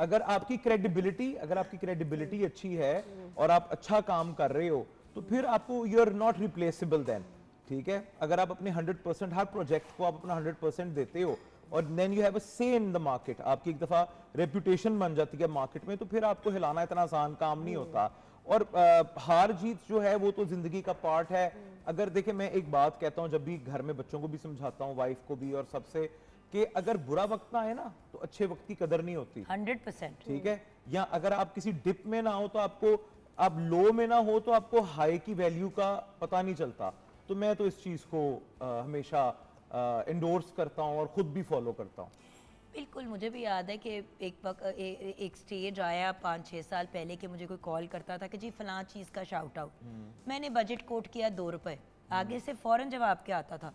[SPEAKER 3] अगर आपकी क्रेडिबिलिटी अच्छी है और आप अच्छा काम कर रहे हो, तो फिर आपको you are not replaceable then, ठीक है। अगर आप अपने 100% हर प्रोजेक्ट को आप अपना 100% देते हो, और देन यू हैव अ से इन द मार्केट, आपकी एक दफा रेपुटेशन बन जाती है मार्केट में, तो फिर आपको हिलाना इतना आसान काम नहीं होता। और हार जीत जो है वो तो जिंदगी का पार्ट है। अगर देखे, मैं एक बात कहता हूँ, जब भी घर में बच्चों को भी समझाता हूँ, वाइफ को भी और सबसे, कि अगर बुरा वक्त ना आए ना तो अच्छे वक्त की कदर नहीं होती।
[SPEAKER 1] 100%।
[SPEAKER 3] ठीक है। या अगर आप किसी डिप में ना हो तो आपको, आप लो में ना हो तो आपको हाई की वैल्यू का पता नहीं चलता। तो मैं तो इस चीज को हमेशा इंडोर्स करता हूँ और खुद भी फॉलो करता हूँ।
[SPEAKER 1] बिल्कुल, मुझे भी याद है कि एक वक्त एक स्टेज आया 5-6 साल पहले कि मुझे कोई कॉल करता था कि जी फलां चीज़ का शाउट आउट, मैंने बजट कोट किया 2 रुपए, आगे से फौरन जवाब क्या आता था,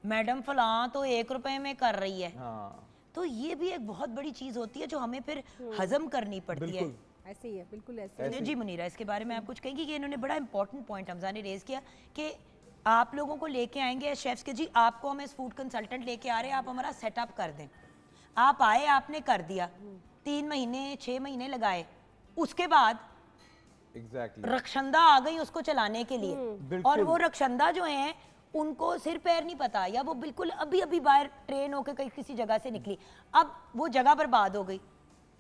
[SPEAKER 1] मैडम फलां तो 1 रुपए में कर रही है।
[SPEAKER 3] हाँ,
[SPEAKER 1] तो ये भी एक बहुत बड़ी चीज़ होती है जो हमें फिर हजम करनी पड़ती है।
[SPEAKER 3] बिल्कुल
[SPEAKER 2] ऐसे ही है, बिल्कुल ऐसे ही है।
[SPEAKER 1] जी मुनीरा, इसके बारे में आप कुछ कहेंगी कि इन्होंने बड़ा इंपॉर्टेंट पॉइंट हमजा ने रेज किया कि आप लोगों को लेके आएंगे शेफ्स के, जी आपको हम इस फूड कंसल्टेंट लेके आ रहे हैं, आप हमारा सेटअप कर दें। आप आए, आपने कर दिया, 3 महीने 6 महीने लगाए, उसके बाद
[SPEAKER 3] एग्जैक्टली
[SPEAKER 1] रक्षंदा आ गई उसको चलाने के लिए, और वो रक्षंदा जो हैं उनको सिर पैर नहीं पता, या वो बिल्कुल अभी अभी बाहर ट्रेन होकर कहीं किसी जगह से निकली, अब वो जगह बर्बाद हो गई।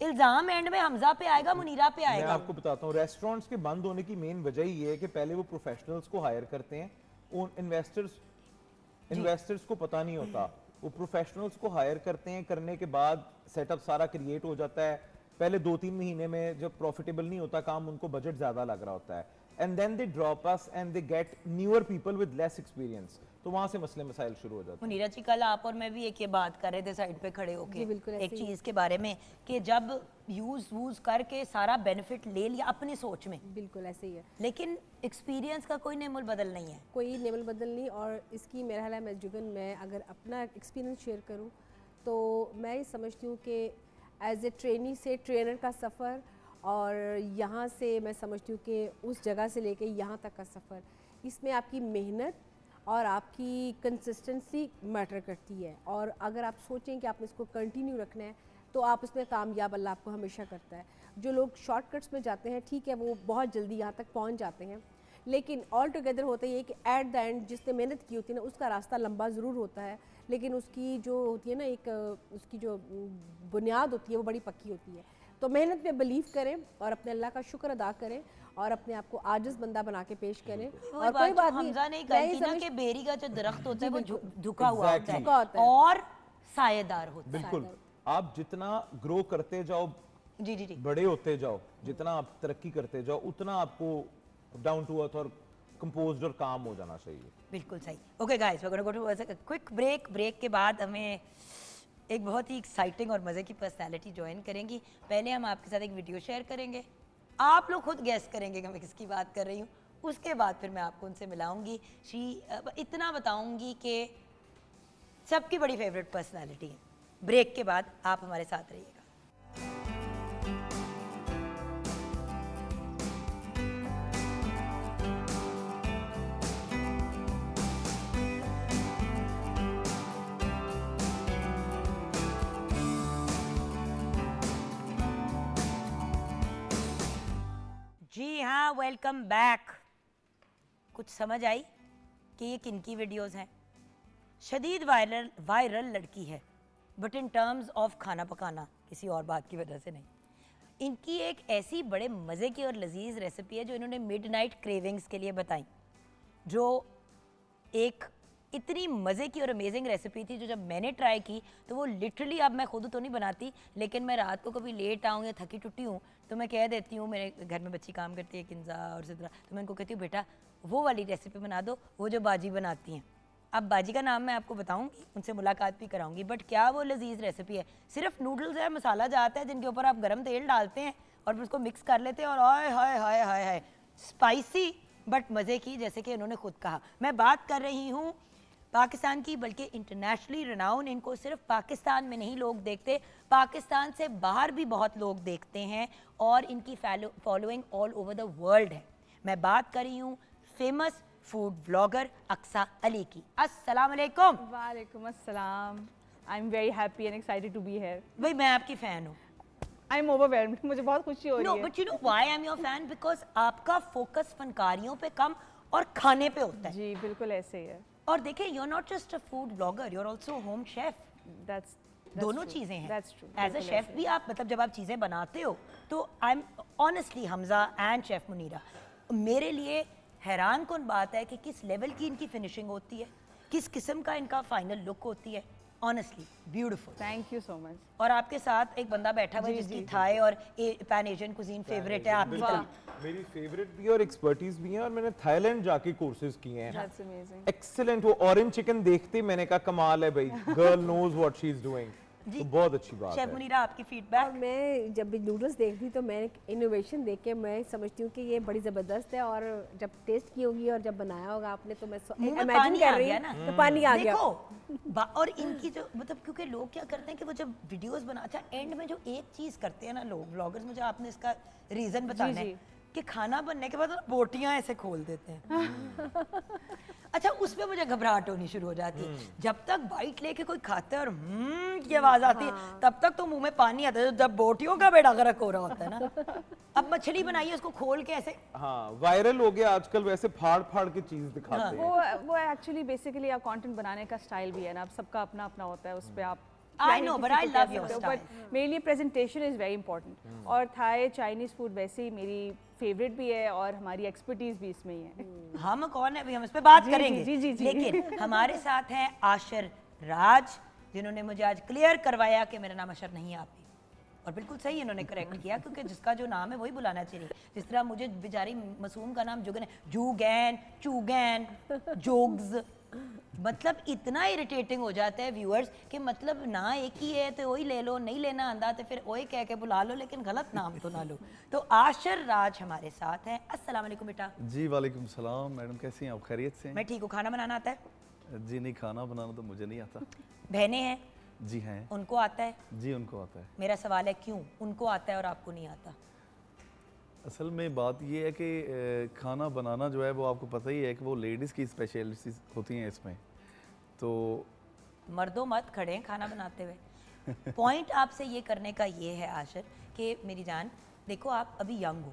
[SPEAKER 1] इल्जाम एंड में हमजा पे आएगा, मुनीरा पे
[SPEAKER 3] मैं
[SPEAKER 1] आएगा।
[SPEAKER 3] आपको बताता हूँ, रेस्टोरेंट्स के बंद होने की मेन वजह ये है कि पहले वो प्रोफेशनल्स को हायर करते हैं, उन इन्वेस्टर्स को पता नहीं होता वो प्रोफेशनल्स को हायर करते हैं, करने के बाद सेटअप सारा क्रिएट हो जाता है। पहले 2-3 महीने में जब प्रॉफिटेबल नहीं होता काम, उनको बजट ज़्यादा लग रहा होता है, and then they drop us and they get newer people with less experience, तो वहाँ से मसले मसाइल शुरू हो जाते हैं।
[SPEAKER 1] मुनीरा जी, कल आप और मैं भी एक ये बात कर रहे थे साइड पे खड़े होके,
[SPEAKER 2] जी, बिल्कुल
[SPEAKER 1] एक
[SPEAKER 2] ऐसे ही।
[SPEAKER 1] चीज़ के बारे में कि जब यूज़ करके सारा बेनिफिट ले लिया अपनी सोच में,
[SPEAKER 2] बिल्कुल ऐसे ही है,
[SPEAKER 1] लेकिन एक्सपीरियंस का कोई नेमुल बदल नहीं है।
[SPEAKER 2] कोई नेमल बदल नहीं। और इसकी मेरा ख्याल है मैं जुगन, मैं अगर अपना एक्सपीरियंस शेयर करूं तो मैं ये समझती हूँ कि एज ए ट्रेनी से ट्रेनर का सफ़र, और यहाँ से मैं समझती हूँ कि उस जगह से लेके यहाँ तक का सफ़र, इसमें आपकी मेहनत और आपकी कंसिस्टेंसी मैटर करती है। और अगर आप सोचें कि आपने इसको कंटिन्यू रखना है तो आप उसमें कामयाब अल्लाह आपको हमेशा करता है। जो लोग शॉर्टकट्स में जाते हैं, ठीक है, वो बहुत जल्दी यहाँ तक पहुँच जाते हैं, लेकिन ऑल टुगेदर होता है ये कि एट द एंड जिसने मेहनत की होती है ना, उसका रास्ता लंबा ज़रूर होता है, लेकिन उसकी जो होती है ना, एक उसकी जो बुनियाद होती है वो बड़ी पक्की होती है। तो मेहनत में बिलीव करें और अपने अल्लाह का शुक्र अदा करें और अपने आप को आजिज़ बंदा बना के पेश करें। और कोई बात नहीं,
[SPEAKER 1] हमजा ने
[SPEAKER 2] मैं
[SPEAKER 1] कही
[SPEAKER 2] ये
[SPEAKER 1] थी ना
[SPEAKER 2] समझ-
[SPEAKER 1] कि बेरी का जो दरख्त होता है वो झुका हुआ
[SPEAKER 3] Exactly.
[SPEAKER 2] झुका
[SPEAKER 1] होता
[SPEAKER 2] होता
[SPEAKER 1] है
[SPEAKER 2] है।
[SPEAKER 1] और सायेदार होता है।
[SPEAKER 3] बिल्कुल, आप जितना ग्रो करते जाओ,
[SPEAKER 1] जी जी जी,
[SPEAKER 3] बड़े होते जाओ, जितना आप तरक्की करते जाओ, उतना आपको डाउन टू अर्थ और कंपोज्ड और काम हो जाना चाहिए।
[SPEAKER 1] बिल्कुल सही। Okay guys, we are going to to quick break के बाद हमें एक बहुत ही एक्साइटिंग और मज़े की पर्सनालिटी ज्वाइन करेंगी। पहले हम आपके साथ एक वीडियो शेयर करेंगे, आप लोग खुद गैस करेंगे कि मैं किसकी बात कर रही हूँ। उसके बाद फिर मैं आपको उनसे मिलाऊंगी। इतना बताऊंगी कि सबकी बड़ी फेवरेट पर्सनालिटी है। ब्रेक के बाद आप हमारे साथ रहिएगा। जी हाँ, वेलकम बैक। कुछ समझ आई कि ये किन की वीडियोज़ हैं? शदीद वायरल लड़की है, बट इन टर्म्स ऑफ खाना पकाना किसी और बात की वजह से नहीं। इनकी एक ऐसी बड़े मज़े की और लजीज रेसिपी है जो इन्होंने मिडनाइट क्रेविंग्स के लिए बताई, जो एक इतनी मज़े की और अमेजिंग रेसिपी थी जो जब मैंने ट्राई की तो वो लिटरली, अब मैं खुद तो नहीं बनाती, लेकिन मैं रात को कभी लेट आऊँ या थकी टुटी हूँ तो मैं कह देती हूँ, मेरे घर में बच्ची काम करती है किंजा और सिद्रा, तो मैं उनको कहती हूँ बेटा वो वाली रेसिपी बना दो, वो जो बाजी बनाती हैं। अब बाजी का नाम मैं आपको बताऊंगी, उनसे मुलाकात भी कराऊंगी, बट क्या वो लजीज रेसिपी है। सिर्फ नूडल्स है, मसाला जाता है जिनके ऊपर आप गरम तेल डालते हैं और फिर उसको मिक्स कर लेते हैं और हाय हाय हाय हाय हाय, स्पाइसी बट मज़े की, जैसे कि उन्होंने खुद कहा। मैं बात कर रही हूँ पाकिस्तान की, बल्कि इंटरनेशनली रिनाउन। इनको सिर्फ पाकिस्तान में नहीं लोग देखते, पाकिस्तान से बाहर भी बहुत लोग देखते हैं और इनकी following all over the world है। मैं बात कर रही हूँ famous food vlogger Aqsa Ali की। अस्सलाम वालेकुम।
[SPEAKER 7] वालेकुम अस्सलाम। I am very happy and excited to be here.
[SPEAKER 1] भाई मैं आपकी फ़ैन हूँ।
[SPEAKER 7] आई एम ओवरवेल्म्ड, मुझे बहुत खुशी हो
[SPEAKER 1] नो
[SPEAKER 7] रही है।
[SPEAKER 1] But you know why I am your fan, because आपका फोकस फनकारियों पे कम और खाने पे होता है।
[SPEAKER 7] जी बिल्कुल ऐसे ही है।
[SPEAKER 1] और देखिए, you are not just a food blogger, you are also home chef.
[SPEAKER 7] That's
[SPEAKER 1] दोनों चीज़ें हैं।
[SPEAKER 7] That's true.
[SPEAKER 1] As a chef भी आप, मतलब जब आप चीज़ें बनाते हो तो I am honestly, Hamza and chef Munira, मेरे लिए हैरान कौन बात है कि किस लेवल की इनकी फिनिशिंग होती है, किस किस्म का इनका फाइनल लुक होती है। Honestly beautiful.
[SPEAKER 7] Thank you so much.
[SPEAKER 1] और आपके साथ एक बंदा बैठा हुआ है जिसकी थाई और पैन एशियन कुजीन फेवरेट है आपकी तरह।
[SPEAKER 3] मेरी फेवरेट भी और एक्सपर्टीज भी है, और मैंने थाईलैंड जाके कोर्सेज किए हैं।
[SPEAKER 7] That's amazing.
[SPEAKER 3] एक्सीलेंट। वो ऑरेंज चिकन देखते मैंने कहा कमाल है भाई, girl knows what she is doing. तो बहुत अच्छी बात
[SPEAKER 1] शेफ
[SPEAKER 3] है।
[SPEAKER 1] मुनीरा, आपकी
[SPEAKER 2] और
[SPEAKER 1] फीडबैक?
[SPEAKER 2] मैं जब भी नूडल्स देखती तो मैं इनोवेशन देख के मैं समझती हूँ कि ये बड़ी ज़बरदस्त है, और जब टेस्ट की होगी और जब बनाया होगा आपने तो मैं
[SPEAKER 1] मुंह में
[SPEAKER 2] इमेजिन
[SPEAKER 1] पानी
[SPEAKER 2] कर
[SPEAKER 1] आ
[SPEAKER 2] रही
[SPEAKER 1] गया
[SPEAKER 2] हूँ
[SPEAKER 1] ना।
[SPEAKER 2] तो पानी आ गया।
[SPEAKER 1] देखो और इनकी जो, मतलब क्योंकि लोग क्या करते हैं कि वो जब वीडियोस बना, अच्छा एंड में जो एक चीज करते हैं ना लोग ब्लॉगर्स, मुझे आपने इसका रीजन बताना है
[SPEAKER 7] जी।
[SPEAKER 1] कि खाना बनने के बाद ना बोटियां ऐसे खोल देते हैं। अच्छा, उसमें मुझे घबराहट होनी शुरू हो जाती है। जब तक बाइट लेके कोई खाता है और की आवाज आती है, तब तक तो मुंह में पानी आता है। जब बोटियों का बेड़ा गर्क हो रहा होता है ना, अब मछली बनाइए उसको खोल के ऐसे,
[SPEAKER 3] हाँ, वायरल हो गया आजकल, वैसे फाड़ फाड़ के चीज दिखाते हैं।
[SPEAKER 7] वो एक्चुअली बेसिकली आप कंटेंट बनाने का स्टाइल भी है ना, अब सबका अपना अपना होता है, उस पे आप
[SPEAKER 1] I know, but I love your style.
[SPEAKER 7] But मेरे लिए प्रेजेंटेशन इज़ वेरी इंपॉर्टेंट। और थाई चाइनीज़ फूड वैसे ही मेरी फेवरेट भी है और हमारी एक्सपर्टीज भी इसमें ही है।
[SPEAKER 1] हम कौन है अभी, हम इस पे बात
[SPEAKER 7] जी,
[SPEAKER 1] करेंगे।
[SPEAKER 7] जी, जी, जी।
[SPEAKER 1] लेकिन हमारे साथ हैं आशिर राज, जिन्होंने मुझे आज क्लियर करवाया कि मेरा नाम अशर नहीं है आप भी। और बिल्कुल सही इन्होंने करेक्ट किया, क्योंकि जिसका जो नाम है वही बुलाना चाहिए। जिस तरह मुझे बेचारी मासूम का नाम जुगन है, जूगैन, चूगैन, जोग्स, मतलब इतना इरिटेटिंग हो जाता है व्यूअर्स कि मतलब ना एक ही है तो वही ले लो, नहीं लेना आंदा तो फिर वही कह के बुला लो, लेकिन गलत नाम तो ना लो। तो आशर राज हमारे साथ हैं। अस्सलाम वालेकुम बेटा।
[SPEAKER 8] जी वालेकुम सलाम। मैडम कैसी हैं आप? खैरियत से हैं?
[SPEAKER 1] मैं ठीक हूँ। खाना बनाना आता है?
[SPEAKER 8] जी नहीं, खाना बनाना तो मुझे नहीं आता।
[SPEAKER 1] बहनें हैं?
[SPEAKER 8] जी हैं।
[SPEAKER 1] उनको आता है?
[SPEAKER 8] जी उनको आता है।
[SPEAKER 1] मेरा सवाल है क्यों उनको आता है और आपको नहीं आता?
[SPEAKER 8] असल में बात ये है कि खाना बनाना जो है वो आपको पता ही है कि वो लेडीज़ की स्पेशलिटीज होती हैं इसमें, तो
[SPEAKER 1] मर्दों मत खड़े हैं खाना बनाते हुए। पॉइंट आपसे ये करने का ये है आशर कि मेरी जान देखो, आप अभी यंग हो,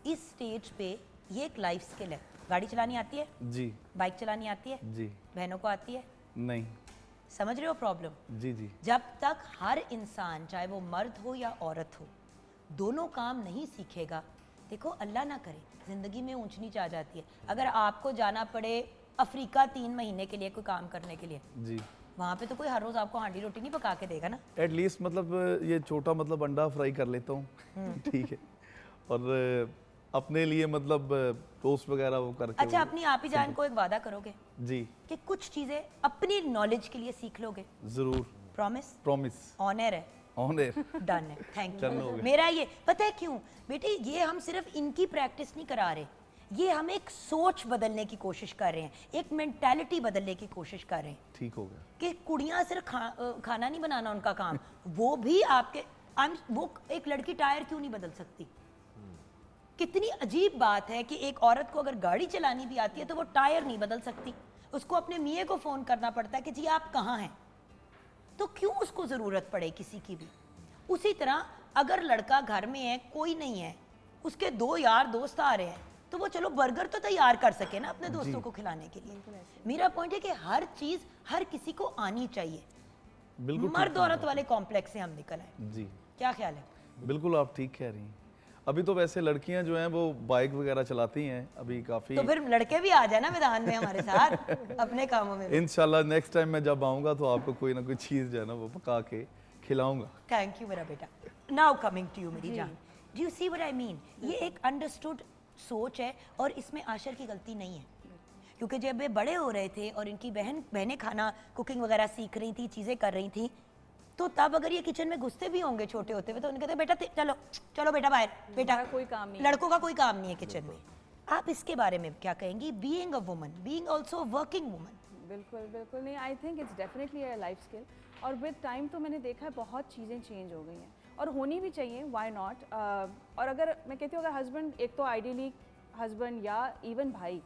[SPEAKER 1] इस स्टेज पे ये एक लाइफ स्किल है। गाड़ी चलानी आती है?
[SPEAKER 8] जी।
[SPEAKER 1] बाइक चलानी आती है?
[SPEAKER 8] जी।
[SPEAKER 1] बहनों को आती है?
[SPEAKER 8] नहीं।
[SPEAKER 1] समझ रहे हो प्रॉब्लम?
[SPEAKER 8] जी जी।
[SPEAKER 1] जब तक हर इंसान, चाहे वो मर्द हो या औरत हो, दोनों काम नहीं सीखेगा, देखो अल्लाह ना करे ज़िंदगी में ऊंच नीच आ जाती है। अगर आपको जाना पड़े अफ्रीका 3 महीने के लिए कोई काम करने के लिए,
[SPEAKER 8] जी,
[SPEAKER 1] वहाँ पे तो कोई हर रोज़ आपको हांडी रोटी नहीं पका के देगा ना।
[SPEAKER 8] एटलीस्ट मतलब ये छोटा मतलब अंडा फ्राई कर लेता हूँ ठीक है, और अपने लिए मतलब टोस्ट वगैरह वो करके।
[SPEAKER 1] अच्छा, अपनी आप ही जान को एक वादा करोगे
[SPEAKER 8] जी
[SPEAKER 1] कि कुछ चीज़ें अपनी नॉलेज के लिए सीख लोगे?
[SPEAKER 8] ज़रूर।
[SPEAKER 1] प्रॉमिस?
[SPEAKER 8] प्रॉमिस।
[SPEAKER 1] ऑनर है।
[SPEAKER 8] On air.
[SPEAKER 1] डन है, थैंक
[SPEAKER 8] चलो हो
[SPEAKER 1] यू।
[SPEAKER 8] गया।
[SPEAKER 1] मेरा ये पता है क्यों बेटे, ये हम सिर्फ इनकी प्रैक्टिस नहीं करा रहे, ये हम एक सोच बदलने की कोशिश कर रहे हैं, एक मेंटालिटी बदलने की कोशिश कर रहे हैं
[SPEAKER 8] ठीक हो गया।
[SPEAKER 1] कि कुड़ियाँ सिर्फ खाना नहीं बनाना उनका काम, वो भी आपके वो एक लड़की टायर क्यों नहीं बदल सकती? कितनी अजीब बात है कि एक औरत को अगर गाड़ी चलानी भी आती है तो वो टायर नहीं बदल सकती, उसको अपने मियाँ को फ़ोन करना पड़ता है कि जी आप कहाँ हैं। तो क्यों उसको ज़रूरत पड़े किसी की भी? उसी तरह अगर लड़का घर में है, कोई नहीं है, उसके 2 यार दोस्त आ रहे हैं, तो वो चलो बर्गर तो तैयार कर सके ना अपने दोस्तों को खिलाने के लिए। मेरा पॉइंट है कि हर चीज़ हर किसी को आनी चाहिए।
[SPEAKER 8] बिल्कुल
[SPEAKER 1] मर्द औरत वाले कॉम्प्लेक्स से हम निकल आए।
[SPEAKER 8] जी
[SPEAKER 1] क्या ख्याल है?
[SPEAKER 8] बिल्कुल आप ठीक कह रही हैं। अभी तो वैसे लड़कियां जो हैं वो बाइक वगैरह चलाती हैं अभी काफ़ी।
[SPEAKER 1] तो फिर लड़के भी आ जाए ना मैदान में हमारे साथ अपने कामों में।
[SPEAKER 8] इंशाल्लाह नेक्स्ट टाइम मैं जब आऊँगा तो आपको कोई ना कोई चीज़ जो है ना वो पका के खिलाऊंगा।
[SPEAKER 1] थैंक यू मेरा बेटा। नाउ कमिंग टू यू मेरी जान, do you see what I mean? ये एक अंडरस्टूड सोच है और इसमें आशर की गलती नहीं है, क्योंकि जब वे बड़े हो रहे थे और इनकी बहनें खाना कुकिंग वगैरह सीख रही थी, चीज़ें कर रही थी, तो तब अगर ये किचन में घुसते भी होंगे छोटे होते हुए तो उन्हें कहते बेटा चलो चलो बेटा बाहर, बेटा
[SPEAKER 7] कोई काम नहीं है।
[SPEAKER 1] लड़कों का कोई काम नहीं है किचन में। आप इसके बारे में क्या कहेंगी? Being a woman, being also working woman.
[SPEAKER 7] बिल्कुल बिल्कुल नहीं, I think it's definitely a life skill, और विद टाइम तो मैंने देखा है बहुत चीज़ें चेंज हो गई हैं और होनी भी चाहिए, व्हाई नॉट। और अगर मैं कहती हूँ अगर हस्बैंड, एक तो आइडियली हस्बैंड या इवन भाई,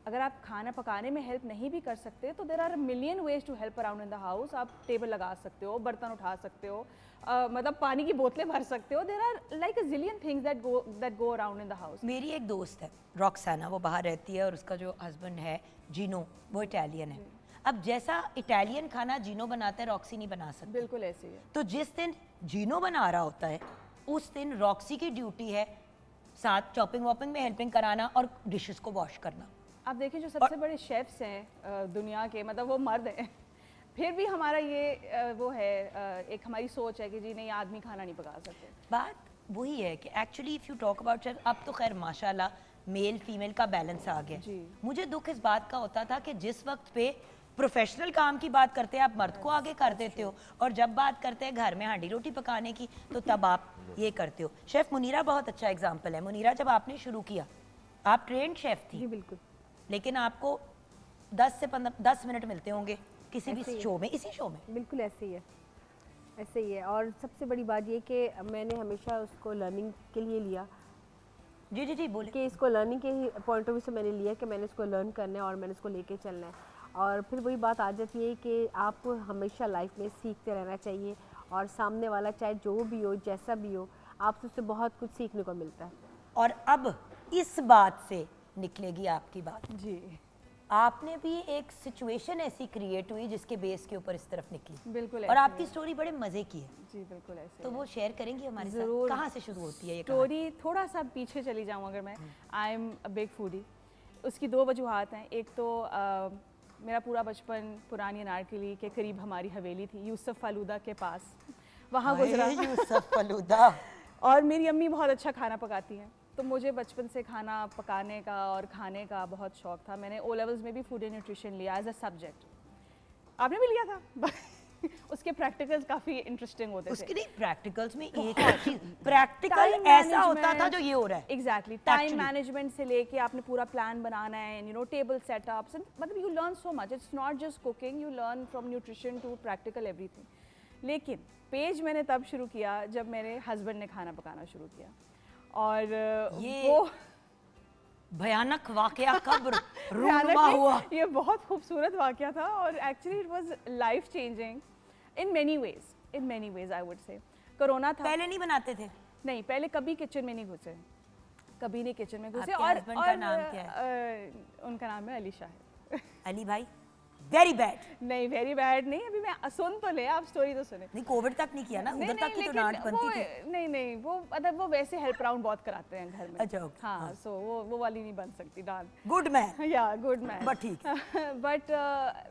[SPEAKER 7] अगर आप खाना पकाने में हेल्प नहीं भी कर सकते तो there are million ways to help around in the house. आप टेबल लगा सकते हो, बर्तन उठा सकते हो, मतलब पानी की बोतलें भर सकते हो। There are like a zillion things that go around in the house.
[SPEAKER 1] मेरी एक दोस्त है रॉक्साना, वो बाहर रहती है और उसका जो हस्बैंड है जीनो, वो इटालियन है। अब जैसा इटालियन खाना जीनो बनाता है रॉक्सी नहीं बना सकती।
[SPEAKER 7] बिल्कुल ऐसे ही है।
[SPEAKER 1] तो जिस दिन जीनो बना रहा होता है उस दिन रॉक्सी की ड्यूटी है साथ चॉपिंग वॉपिंग में हेल्पिंग कराना और डिशेस को वॉश करना।
[SPEAKER 7] आप देखिए जो सबसे बड़े शेफ्स हैं दुनिया के, मतलब वो मर्द हैं, फिर भी हमारा ये वो है, एक हमारी सोच है कि जी नहीं आदमी खाना नहीं पका सकते।
[SPEAKER 1] बात वही है कि actually if you talk about chef, अब तो खैर माशाल्लाह मेल फीमेल का बैलेंस आ गया।
[SPEAKER 7] जी।
[SPEAKER 1] मुझे दुख इस बात का होता था कि जिस वक्त पे प्रोफेशनल काम की बात करते हैं आप मर्द को आगे कर देते हो, और जब बात करते हैं घर में हांडी रोटी पकाने की तो तब आप ये करते हो। शेफ़ मुनीरा बहुत अच्छा एग्जाम्पल है। मुनीरा, जब आपने शुरू किया आप ट्रेंड शेफ़ थी,
[SPEAKER 2] जी बिल्कुल।
[SPEAKER 1] लेकिन आपको 10 से 10 मिनट मिलते होंगे किसी भी
[SPEAKER 2] ऐसे ही
[SPEAKER 1] शो में, इसी शो में।
[SPEAKER 2] बिल्कुल ऐसे ही है, ऐसे ही है। और सबसे बड़ी बात ये कि मैंने हमेशा उसको लर्निंग के लिए लिया,
[SPEAKER 1] जी जी जी बोले।
[SPEAKER 2] कि इसको लर्निंग के ही पॉइंट ऑफ व्यू से मैंने लिया कि मैंने इसको लर्न करना है और मैंने इसको लेके चलना है। और फिर वही बात आ जाती है कि आपको हमेशा लाइफ में सीखते रहना चाहिए, और सामने वाला चाहे जो भी हो, जैसा भी हो, आपसे उससे बहुत कुछ सीखने को मिलता है।
[SPEAKER 1] और अब इस बात से निकलेगी आपकी बात।
[SPEAKER 7] जी
[SPEAKER 1] आपने भी एक सिचुएशन ऐसी क्रिएट हुई जिसके बेस के ऊपर इस तरफ निकली,
[SPEAKER 7] बिल्कुल
[SPEAKER 1] और
[SPEAKER 7] ऐसे
[SPEAKER 1] आपकी
[SPEAKER 7] ही है।
[SPEAKER 1] स्टोरी बड़े मजे की है,
[SPEAKER 7] जी बिल्कुल ऐसे
[SPEAKER 1] तो
[SPEAKER 7] ही
[SPEAKER 1] वो शेयर करेंगी हमारे साथ?
[SPEAKER 7] ज़रूर।
[SPEAKER 1] कहाँ से शुरू होती है ये
[SPEAKER 7] स्टोरी? थोड़ा सा पीछे चली जाऊँ अगर मैं, I am a big foodie. उसकी 2 वजूहात हैं। एक तो मेरा पूरा बचपन पुरानी अनारकली के करीब हमारी हवेली थी, यूसुफ फालूदा के पास, वहाँ गुजरा।
[SPEAKER 1] यूसुफ फालूदा।
[SPEAKER 7] और मेरी अम्मी बहुत अच्छा खाना पकाती हैं, तो मुझे बचपन से खाना पकाने का और खाने का बहुत शौक था। मैंने ओ लेवल्स में भी फूड एंड न्यूट्रिशन लिया एज अ सब्जेक्ट। आपने भी लिया था? उसके प्रैक्टिकल्स काफ़ी इंटरेस्टिंग होते थे।
[SPEAKER 1] उसके नहीं प्रैक्टिकल्स में एक चीज प्रैक्टिकल ऐसा होता था जो ये हो रहा है।
[SPEAKER 7] एग्जैक्टली, टाइम मैनेजमेंट से लेके आपने पूरा प्लान बनाना है, यू नो टेबल सेटअप्स, मतलब you learn so much. It's not just cooking, you learn from nutrition to practical everything. लेकिन पेज मैंने तब शुरू किया जब मेरे हस्बैंड ने खाना पकाना शुरू किया, और
[SPEAKER 1] ये
[SPEAKER 7] वो
[SPEAKER 1] भयानक वाकया कब रूनुमा हुआ?
[SPEAKER 7] ये बहुत खूबसूरत वाकया था, और actually it was life changing in many ways I would say. Corona था।
[SPEAKER 1] पहले नहीं बनाते थे?
[SPEAKER 7] नहीं, पहले कभी किचन में नहीं घुसे, कभी नहीं किचन में घुसे।
[SPEAKER 1] आपके
[SPEAKER 7] और
[SPEAKER 1] husband का नाम क्या
[SPEAKER 7] है? उनका नाम है अली शाहिद।
[SPEAKER 1] अली भाई वेरी बैड।
[SPEAKER 7] नहीं, वेरी बैड नहीं, अभी मैं सुन तो ले, आप स्टोरी तो सुने।
[SPEAKER 1] नहीं, कोविड तक नहीं किया ना,
[SPEAKER 7] नहीं,
[SPEAKER 1] उधर तक की तो
[SPEAKER 7] लेकिन
[SPEAKER 1] डांट बनती
[SPEAKER 7] वो-
[SPEAKER 1] थी।
[SPEAKER 7] नहीं, वो मतलब वो वैसे हेल्प राउंड बहुत कराते हैं घर में।
[SPEAKER 1] अच्छा, okay,
[SPEAKER 7] हाँ, सो वो वाली नहीं बन सकती डांट।
[SPEAKER 1] Good man.
[SPEAKER 7] या गुड मैन,
[SPEAKER 1] बट ठीक।
[SPEAKER 7] बट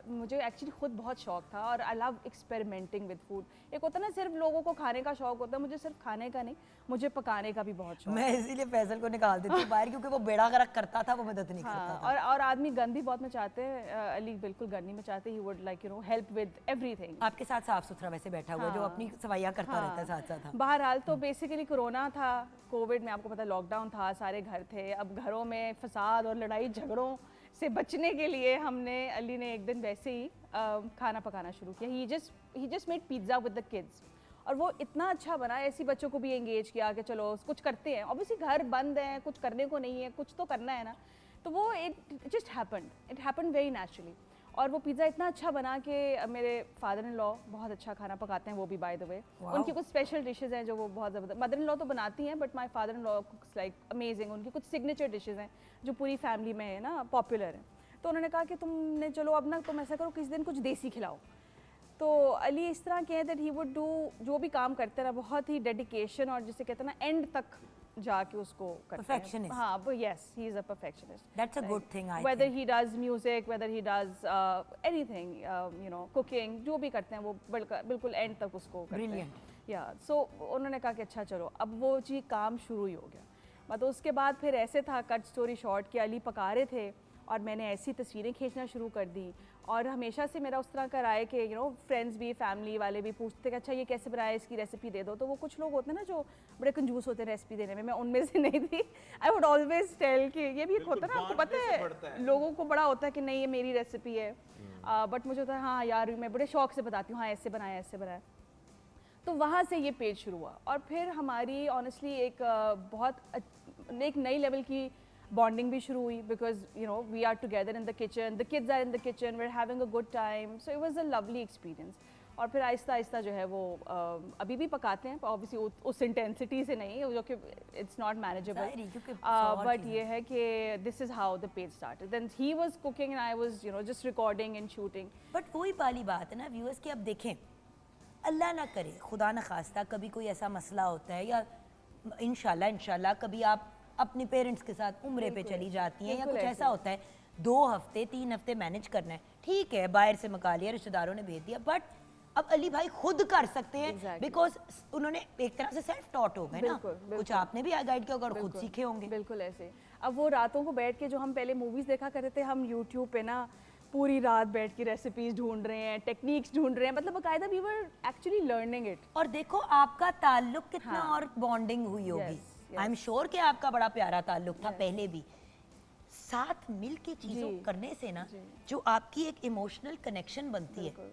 [SPEAKER 7] मुझे एक्चुअली खुद बहुत शौक था, और I love experimenting with food. एक होता है ना, सिर्फ लोगों को खाने का शौक होता है, मुझे सिर्फ खाने का नहीं, मुझे पकाने का भी बहुत शौक।
[SPEAKER 1] मैं इसीलिए फैसल को निकाल देती हूँ बाहर, क्योंकि वो बेड़ा गर्क करता था, वो मदद नहीं
[SPEAKER 7] हाँ,
[SPEAKER 1] करता था।
[SPEAKER 7] और आदमी गंद भी बहुत मचाते हैं। अली बिल्कुल गंद नहीं मचाते, he would like you know help with everything.
[SPEAKER 1] आपके साथ साफ सुथरा वैसे बैठा हुआ है, जो अपनी सफाइयाँ करता रहता है साथ साथ।
[SPEAKER 7] बहरहाल तो बेसिकली कोरोना था, कोविड में आपको पता है लॉकडाउन था, सारे घर थे। अब घरों में फसाद और लड़ाई झगड़ों से बचने के लिए अली ने एक दिन वैसे ही खाना पकाना शुरू किया। He just made pizza with the kids, और वो इतना अच्छा बना, ऐसी बच्चों को भी एंगेज किया कि चलो कुछ करते हैं। ऑब्वियसली घर बंद है, कुछ करने को नहीं है, कुछ तो करना है ना, तो वो it just happened very naturally. और वो पिज़्ज़ा इतना अच्छा बना कि मेरे फादर इन लॉ बहुत अच्छा खाना पकाते हैं, वो भी बाय द वे। उनकी कुछ स्पेशल डिशेज़ हैं जो वो बहुत ज़बरदस्त, मदर इन लॉ तो बनाती हैं, but my father in law कुक्स like amazing. उनकी कुछ सिग्नेचर डिशेज़ हैं जो पूरी फैमिली में है ना पॉपुलर हैं। तो उन्होंने कहा कि तुमने चलो अब ना तुम ऐसा करो, किसी दिन कुछ देसी खिलाओ। तो अली इस तरह के हैं दैट ही वुड डू, जो भी काम करते ना बहुत ही डेडिकेशन, और जिसे कहते हैं ना एंड तक जाके उसको करते हैं।
[SPEAKER 1] Perfectionist.
[SPEAKER 7] हाँ, वो yes, he is a perfectionist.
[SPEAKER 1] That's a good thing, I
[SPEAKER 7] Whether
[SPEAKER 1] think.
[SPEAKER 7] he does music, whether he does anything, you know, cooking, जो भी करते हैं वो बिल्कुल एंड तक उसको करते हैं।
[SPEAKER 1] Brilliant.
[SPEAKER 7] या सो उन्होंने कहा कि अच्छा चलो अब वो जी काम शुरू ही हो गया। मतलब उसके बाद फिर ऐसे था, कट स्टोरी शॉर्ट, कि अली पका रहे थे और मैंने ऐसी तस्वीरें खींचना शुरू कर दी। और हमेशा से मेरा उस तरह का रहा है कि यू नो फ्रेंड्स भी, फैमिली वाले भी पूछते कि अच्छा ये कैसे बनाया, इसकी रेसिपी दे दो। तो वो कुछ लोग होते हैं ना जो बड़े कंजूस होते हैं रेसिपी देने में, मैं उनमें से नहीं थी। आई वुड ऑलवेज टेल कि ये भी एक होता है ना, आपको पता है लोगों को बड़ा होता है कि नहीं ये मेरी रेसिपी है, बट मुझे होता है हाँ यार मैं बड़े शौक से बताती हूँ, हाँ ऐसे बनाया ऐसे बनाया। तो वहाँ से ये पेज शुरू हुआ, और फिर हमारी ऑनेस्टली एक नई लेवल की बॉन्डिंग भी शुरू हुई, because you know we are together in the kitchen, the kids are in the kitchen, we are having a good time, so it was a lovely experience. और फिर आहिस्ता आहिस्ता जो है वो अभी भी पकाते हैं, ऑब्वियसली उस इंटेंसिटी से नहीं, जो कि इट्स नॉट मैनेजेबल, बट ये है कि this is how the page started. Then he was cooking and I was you know just recording and shooting.
[SPEAKER 1] But वही वाली बात है ना व्यूअर्स की, अब देखें अल्लाह ना करे, खुदा न खास्ता कभी कोई ऐसा मसला होता है, या इंशाल्लाह कभी आप अपने पेरेंट्स के साथ उम्रे पे चली जाती हैं, या कुछ ऐसा होता है 2 हफ्ते 3 हफ्ते मैनेज करना है, ठीक है बाहर से मंगा लिया, रिश्तेदारों ने भेज दिया, बट अब अली भाई खुद कर सकते हैं बिकॉज उन्होंने एक तरह से सेल्फ टॉट हो गए ना, कुछ आपने भी गाइड किया और खुद सीखे होंगे।
[SPEAKER 7] बिल्कुल ऐसे। अब वो रातों को बैठ के जो हम पहले मूवीज देखा करते थे, हम यूट्यूब पे ना पूरी रात बैठ के रेसिपीज ढूंढ रहे हैं, टेक्निक्स ढूंढ रहे हैं, मतलब बाकायदा we were actually learning it.
[SPEAKER 1] और देखो आपका ताल्लुक कितना और बॉन्डिंग हुई होगी, आई एम श्योर कि आपका बड़ा प्यारा ताल्लुक था पहले भी। साथ मिल के चीज़ों करने से ना जो आपकी एक इमोशनल कनेक्शन बनती है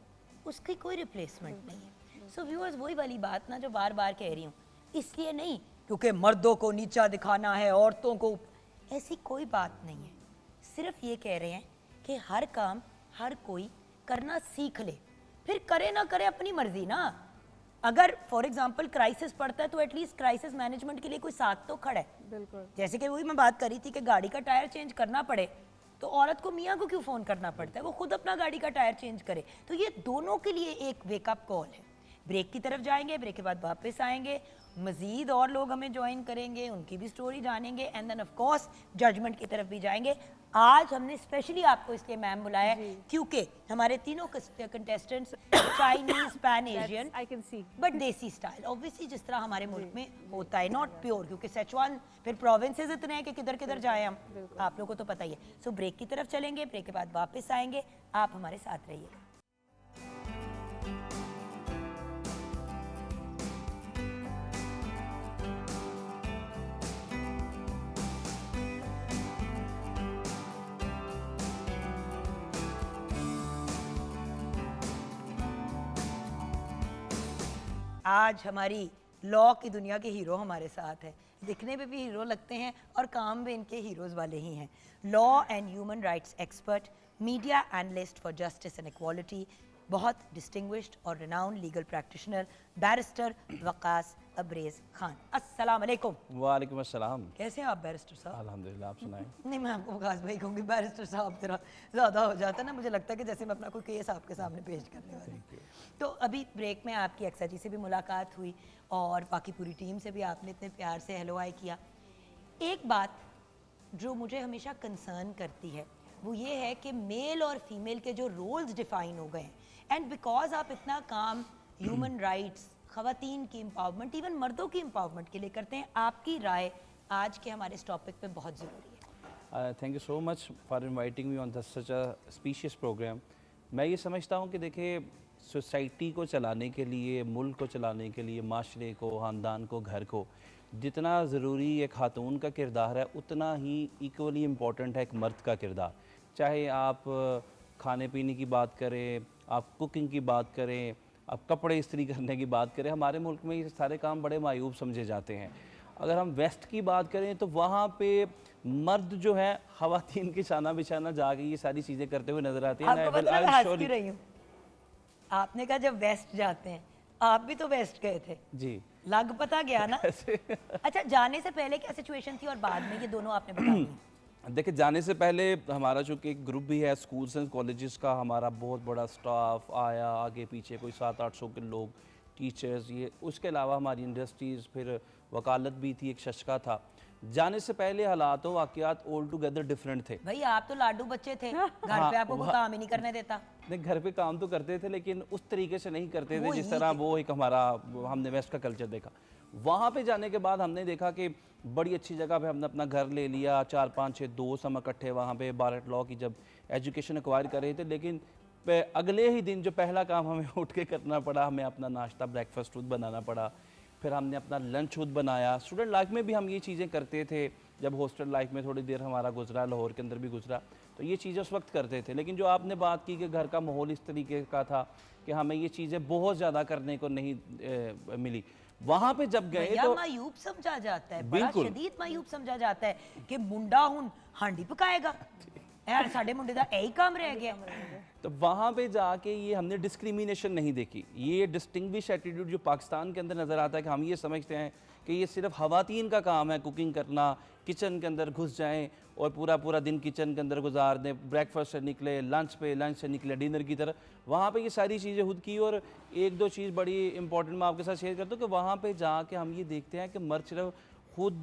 [SPEAKER 1] उसकी कोई रिप्लेसमेंट नहीं है। सो व्यूअर्स वही वाली बात ना जो बार बार कह रही हूँ, इसलिए नहीं क्योंकि मर्दों को नीचा दिखाना है, औरतों को, ऐसी कोई बात नहीं है। सिर्फ ये कह रहे हैं कि हर काम हर कोई करना सीख ले, फिर करे ना करे अपनी मर्जी ना। अगर फॉर एग्जांपल क्राइसिस पड़ता है तो एटलीस्ट क्राइसिस मैनेजमेंट के लिए कोई साथ तो खड़ा है।
[SPEAKER 7] बिल्कुल।
[SPEAKER 1] जैसे कि वही मैं बात करी थी कि गाड़ी का टायर चेंज करना पड़े तो औरत को मियाँ को क्यों फ़ोन करना पड़ता है, वो खुद अपना गाड़ी का टायर चेंज करे। तो ये दोनों के लिए एक वेकअप कॉल है। ब्रेक की तरफ जाएंगे, ब्रेक के बाद वापस आएंगे, मज़ीद और लोग हमें ज्वाइन करेंगे, उनकी भी स्टोरी जानेंगे and then of course judgement की तरफ भी जाएंगे। आज हमने स्पेशली आपको इसलिए मैम बुलाया क्योंकि हमारे तीनों contestants Chinese, pan Asian,
[SPEAKER 7] I can see,
[SPEAKER 1] but देसी स्टाइल, ऑब्वियसली जिस तरह हमारे मुल्क में होता है, नॉट प्योर, क्योंकि सेचुआन फिर प्रोविंसेस इतने हैं कि किधर किधर जाए हम, आप लोगों को तो पता ही है। सो ब्रेक की तरफ चलेंगे, ब्रेक के बाद वापस आएंगे, आप हमारे साथ रहिएगा। आज हमारी लॉ की दुनिया के हीरो हमारे साथ है, दिखने पे भी हीरो लगते हैं और काम भी इनके हीरोज़ वाले ही हैं। Law and human rights expert, media analyst for justice and equality, बहुत डिस्टिंग्विश्ड और renowned legal practitioner, barrister Waqas Abrez Khan. अस्सलाम वालेकुम।
[SPEAKER 9] वालेकुम अस्सलाम।
[SPEAKER 1] कैसे हैं आप बैरिस्टर साहब?
[SPEAKER 9] अल्हम्दुलिल्लाह, आप सुनाएं।
[SPEAKER 1] नहीं, मैं आपको वकास भाई कहूँगी, बैरिस्टर साहब जरा ज़्यादा हो जाता है ना, मुझे लगता है कि जैसे मैं अपना कोई केस आपके सामने पेश करने वाली हूँ। तो अभी ब्रेक में आपकी अक्सर जी से भी मुलाकात हुई और बाकी पूरी टीम से भी आपने इतने प्यार से हेलो हाय किया। एक बात जो मुझे हमेशा कंसर्न करती है वो ये है कि मेल और फीमेल के जो रोल्स डिफाइन हो गए हैं, एंड बिकॉज आप इतना काम ह्यूमन राइट्स, ख़वातीन की एम्पावरमेंट, इवन मर्दों की एम्पावरमेंट के लिए करते हैं, आपकी राय आज के हमारे इस टॉपिक पे बहुत ज़रूरी है।
[SPEAKER 9] Thank you so much for inviting me on such a specious programme. मैं ये समझता हूँ कि देखिए, सोसाइटी को चलाने के लिए, मुल्क को चलाने के लिए, माशरे को, ख़ानदान को, घर को, जितना ज़रूरी एक खातून का किरदार है उतना ही इक्वली इम्पॉर्टेंट है एक मर्द का किरदार। चाहे आप खाने पीने की बात करें, आप कुकिंग की बात करें, आप कपड़े इस्त्री करने की बात करें, हमारे मुल्क में ये सारे काम बड़े मायूब समझे जाते हैं। अगर हम वेस्ट की बात करें तो वहाँ पे मर्द जो है ख़वातीन के शाना बिछाना जाके ये सारी चीज़ें करते हुए नजर आते हैं।
[SPEAKER 1] आपको पता है, मैं हंस क्यों रही हूँ? आपने कहा जब वेस्ट जाते हैं, आप भी तो वेस्ट गए थे
[SPEAKER 9] जी,
[SPEAKER 1] लग पता गया ना। अच्छा, जाने से पहले क्या सिचुएशन थी और बाद में, ये दोनों आपने बताई हैं।
[SPEAKER 9] देखिए, जाने से पहले हमारा चूँकि एक ग्रुप भी है स्कूल्स एंड कॉलेजेस का, हमारा बहुत बड़ा स्टाफ आया, आगे पीछे कोई 700-800 के लोग, टीचर्स, ये उसके अलावा हमारी इंडस्ट्रीज़, फिर वकालत भी थी, एक शशका था। जाने से पहले हालात व वाक़यात ऑल टुगेदर डिफरेंट थे।
[SPEAKER 1] भाई आप तो लाडू बच्चे थे, घर पे आपको कोई काम ही नहीं करने देता।
[SPEAKER 9] नहीं, घर पे काम तो करते थे लेकिन उस तरीके से नहीं करते थे
[SPEAKER 1] वो
[SPEAKER 9] जिस
[SPEAKER 1] ही
[SPEAKER 9] तरह वो एक हमारा, हमने वेस्ट का कल्चर देखा। वहाँ पे जाने के बाद हमने देखा कि बड़ी अच्छी जगह पे हमने अपना घर ले लिया, 4-5-6 दोस्त हम इकट्ठे वहाँ पे बारट लॉ की जब एजुकेशन एक्वायर कर रहे थे। लेकिन अगले ही दिन जो पहला काम हमें उठ के करना पड़ा, हमें अपना नाश्ता ब्रेकफास्ट खुद बनाना पड़ा, फिर हमने अपना लंच खुद बनाया। स्टूडेंट लाइफ में भी हम ये चीज़ें करते थे, जब हॉस्टल लाइफ में थोड़ी देर हमारा गुजरा, लाहौर के अंदर भी गुजरा, तो ये चीज़ें उस वक्त करते थे। लेकिन जो आपने बात की कि घर का माहौल इस तरीके का था कि हमें ये चीज़ें बहुत ज़्यादा करने को नहीं मिली। वहाँ पे जब गए तो
[SPEAKER 1] मायूब समझा जाता है, बड़ा शदीद मायूब समझा जाता है कि मुंडा हुन हांडी पकाएगा, यार साडे मुंडे दा यही काम रह गया।
[SPEAKER 9] तो वहाँ पे जाके ये हमने डिस्क्रिमिनेशन नहीं देखी, ये डिस्टिंग्विश एटीट्यूड जो पाकिस्तान के अंदर नज़र आता है कि हम ये समझते हैं कि ये सिर्फ ख़वातीन का काम है कुकिंग करना, किचन के अंदर घुस जाएं और पूरा पूरा दिन किचन के अंदर गुजार दें, ब्रेकफास्ट से निकले लंच पे, लंच से निकले डिनर की तरफ। वहाँ पे ये सारी चीज़ें खुद की। और एक दो चीज़ बड़ी इंपॉर्टेंट मैं आपके साथ शेयर करता हूँ कि वहाँ पे जाके हम ये देखते हैं कि मर्द सिर्फ खुद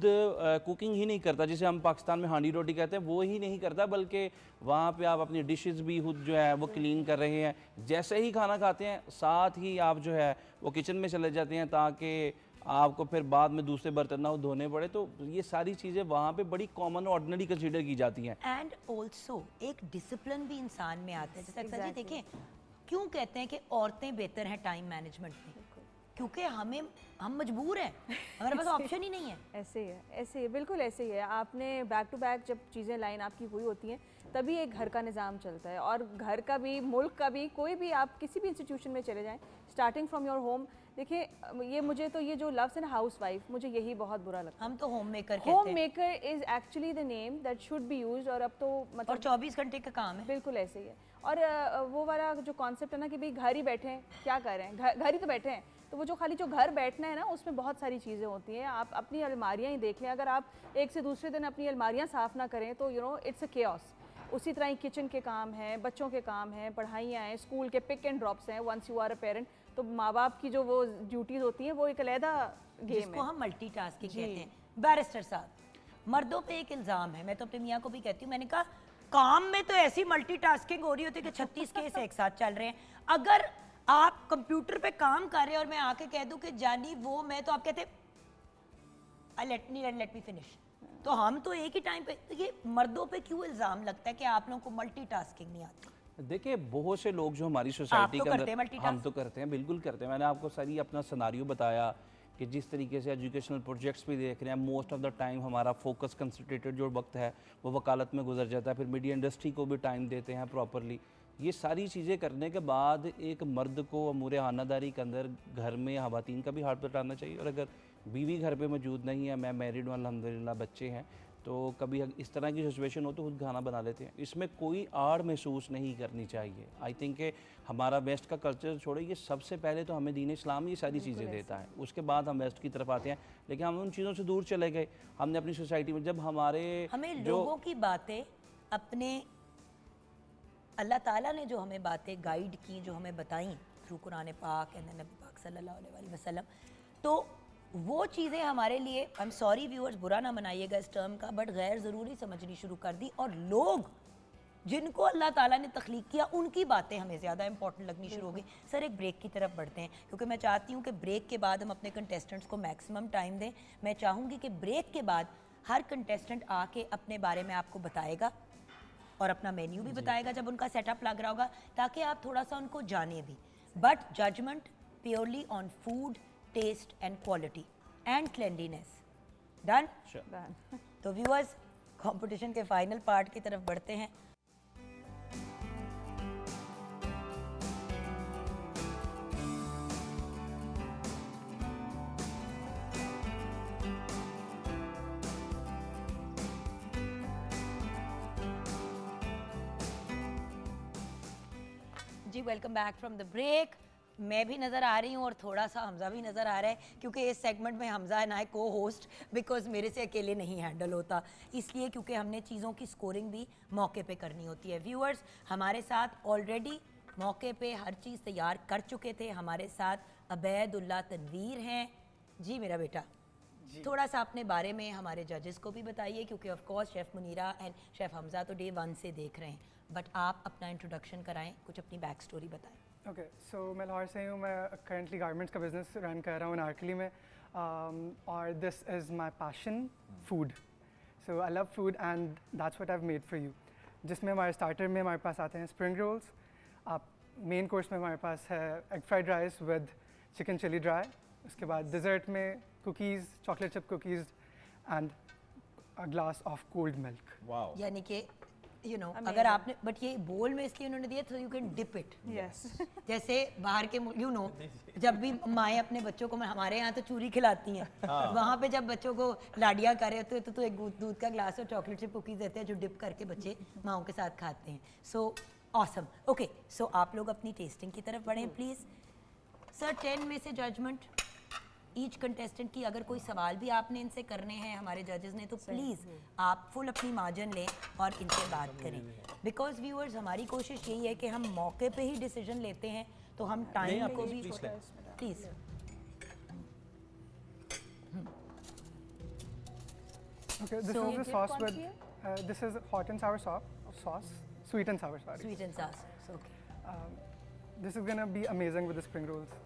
[SPEAKER 9] कुकिंग ही नहीं करता, जिसे हम पाकिस्तान में हांडी रोटी कहते हैं, वो ही नहीं करता, बल्कि वहाँ पे आप अपनी डिशेस भी खुद जो है वो क्लीन कर रहे हैं। जैसे ही खाना खाते हैं साथ ही आप जो है वो किचन में चले जाते हैं ताकि आपको फिर बाद में दूसरे बर्तन ना धोने पड़े। तो ये सारी चीज़ें वहाँ पे बड़ी कॉमन ऑर्डिनरी कंसीडर की जाती हैं।
[SPEAKER 1] एंड ऑल्सो एक डिसिप्लिन भी इंसान में आता है। जैसे अक्सर जी देखें, क्यों कहते हैं कि औरतें बेहतर हैं टाइम मैनेजमेंट में? क्योंकि हम मजबूर हैं, हमारे पास ऑप्शन ही नहीं है।
[SPEAKER 7] ऐसे ही है, ऐसे ही, बिल्कुल ऐसे ही है। आपने बैक टू बैक जब चीज़ें लाइन आपकी हुई होती हैं तभी एक घर का निज़ाम चलता है, और घर का भी, मुल्क का भी, कोई भी आप किसी भी इंस्टीट्यूशन में चले जाएं, स्टार्टिंग फ्रॉम योर होम। देखिए, ये मुझे तो ये जो लव्स एंड हाउस वाइफ, मुझे यही बहुत बुरा लगता है।
[SPEAKER 1] हम तो होम मेकर कहते हैं।
[SPEAKER 7] Home maker is actually the name that should be used. और अब तो मतलब
[SPEAKER 1] और 24 घंटे का काम है।
[SPEAKER 7] बिल्कुल ऐसे ही है। और वो वाला जो कॉन्सेप्ट है ना कि भाई घर ही बैठे हैं, क्या कर रहे हैं, घर ही तो बैठे हैं, तो वो जो खाली जो घर बैठना है ना, उसमें बहुत सारी चीज़ें होती हैं। आप अपनी अलमारियाँ ही देख लें, अगर आप एक से दूसरे दिन अपनी अलमारियाँ साफ़ ना करें तो इट्स अ केओस। उसी तरह ही किचन के काम हैं, बच्चों के काम हैं, पढ़ाइयाँ हैं, स्कूल के पिक एंड ड्रॉप्स हैं, once you are a parent, तो माँ बाप की जो वो ड्यूटीज़ होती हैं वो एक अलहदा गेम
[SPEAKER 1] जिसको
[SPEAKER 7] है।
[SPEAKER 1] हम मल्टीटास्किंग कहते हैं। बैरिस्टर साहब, मर्दों पे एक इल्ज़ाम है, मैं तो अपने मियाँ को भी कहती हूँ, मैंने कहा काम में तो ऐसी मल्टीटास्किंग हो रही होती है कि 36 केस एक साथ चल रहे हैं। अगर आप कंप्यूटर पे काम कर रहे हैं और मैं आके कह दूं कि जानी वो मैं, तो आप कहते लेट मी फिनिश। तो हम तो एक ही टाइम पे, तो ये मर्दों पे क्यों इल्ज़ाम लगता है कि आप लोगों को मल्टीटास्किंग नहीं आती?
[SPEAKER 9] देखिए बहुत से लोग जो हमारी सोसाइटी
[SPEAKER 1] तो
[SPEAKER 9] के
[SPEAKER 1] करते हैं
[SPEAKER 9] अंदर, हम
[SPEAKER 1] multitask?
[SPEAKER 9] तो करते हैं, बिल्कुल करते हैं। मैंने आपको सारी अपना सिनारियो बताया कि जिस तरीके से एजुकेशनल प्रोजेक्ट्स भी देख रहे हैं, मोस्ट ऑफ द टाइम हमारा फोकस कंसंट्रेटेड जो वक्त है वो वकालत में गुजर जाता है, फिर मीडिया इंडस्ट्री को भी टाइम देते हैं प्रॉपरली। ये सारी चीज़ें करने के बाद एक मर्द को अमूर खानादारी के अंदर घर में खवातीन का भी हाथ बटाना चाहिए। और अगर बीवी घर पे मौजूद नहीं है, मैं मैरिड हूँ अल्हम्दुलिल्लाह, बच्चे हैं, तो कभी इस तरह की सिचुएशन हो तो खुद खाना बना लेते हैं। इसमें कोई आड़ महसूस नहीं करनी चाहिए। आई थिंक कि हमारा वेस्ट का कल्चर छोड़ो, ये सबसे पहले तो हमें दीन इस्लाम ये सारी चीज़ें देता है, उसके बाद हम वेस्ट की तरफ आते हैं। लेकिन हम उन चीज़ों से दूर चले गए। हमने अपनी सोसाइटी में जब हमारे
[SPEAKER 1] हमें लोगों की बातें अपने, अल्लाह ताला ने जो हमें बातें गाइड की, जो हमें बताई थ्रू कुरान पाक एंड नबी पाक सल्लल्लाहु अलैहि वसल्लम, तो वो चीज़ें हमारे लिए, आई एम सॉरी व्यूअर्स, बुरा ना मनाइएगा इस टर्म का, बट गैर ज़रूरी समझनी शुरू कर दी। और लोग जिनको अल्लाह ताला ने तख्लीक किया उनकी बातें हमें ज़्यादा इंपॉर्टेंट लगनी शुरू हो गई। सर एक ब्रेक की तरफ बढ़ते हैं, क्योंकि मैं चाहती हूँ कि ब्रेक के बाद हम अपने कंटेस्टेंट्स को मैक्सिमम टाइम दें। मैं चाहूँगी कि ब्रेक के बाद हर कंटेस्टेंट आके अपने बारे में आपको बताएगा और अपना मेन्यू भी बताएगा जब उनका सेटअप लग रहा होगा, ताकि आप थोड़ा सा उनको जाने भी। But judgement purely on food, taste and quality and cleanliness. Done? तो व्यूअर्स, कंपटीशन के फाइनल पार्ट की तरफ बढ़ते हैं। जी welcome back from the break. मैं भी नज़र आ रही हूँ और थोड़ा सा हमज़ा भी नज़र आ रहा है, क्योंकि इस सेगमेंट में हमज़ा है ना को होस्ट, बिकॉज मेरे से अकेले नहीं हैंडल होता, इसलिए क्योंकि हमने चीज़ों की स्कोरिंग भी मौके पे करनी होती है। व्यूअर्स हमारे साथ ऑलरेडी मौके पे हर चीज़ तैयार कर चुके थे। हमारे साथ अबैदुल्ला तनवीर हैं। जी मेरा बेटा, थोड़ा सा अपने बारे में हमारे जजेस को भी बताइए, क्योंकि of course chef Munira and chef Hamza तो डे 1 से देख रहे हैं, बट आप अपना इंट्रोडक्शन कराएं, कुछ अपनी बैक स्टोरी बताएं।
[SPEAKER 4] ओके, सो मैं लाहौर से हूँ। मैं करंटली गारमेंट्स का बिज़नेस रन कर रहा हूँ अनारकली में, और this is my passion, food. So I love food and that's what I have made for you. जिसमें हमारे स्टार्टर में हमारे पास आते हैं स्प्रिंग रोल्स, आप मेन कोर्स में हमारे पास है egg fried rice with chicken chilli dry, उसके बाद डिज़र्ट में cookies, chocolate chip cookies and a glass of cold milk.
[SPEAKER 3] Wow,
[SPEAKER 1] यानी कि यू नो अगर आपने, बट ये बोल में इसलिए उन्होंने दिया तो you can dip it.
[SPEAKER 7] Yes
[SPEAKER 1] जैसे बाहर के यू नो जब भी माएँ अपने बच्चों को, हमारे यहाँ तो चूरी खिलाती हैं, वहाँ पे जब बच्चों को लाडिया कर रहे होते हैं तो एक दूध का ग्लास और चॉकलेट चिप कुकीज़ देते हैं जो डिप करके बच्चे माओं के साथ खाते हैं। So awesome. ओके, सो आप लोग अपनी टेस्टिंग की तरफ बढ़ें प्लीज़। सर 10 में से जजमेंट ईच कंटेस्टेंट की, अगर कोई सवाल भी आपने इनसे करने हैं हमारे जजेस ने, तो प्लीज़ आप फुल अपनी मार्जिन लें और इनसे बात करें, बिकॉज व्यूअर्स हमारी कोशिश यही है कि हम मौके पे ही डिसीजन लेते हैं, तो हम टाइम को भी please.
[SPEAKER 4] Okay, this is the sauce with this is hot and sour sauce, sweet and sour, sorry.
[SPEAKER 1] Sweet and sauce. Okay
[SPEAKER 4] This is gonna be amazing with the spring rolls.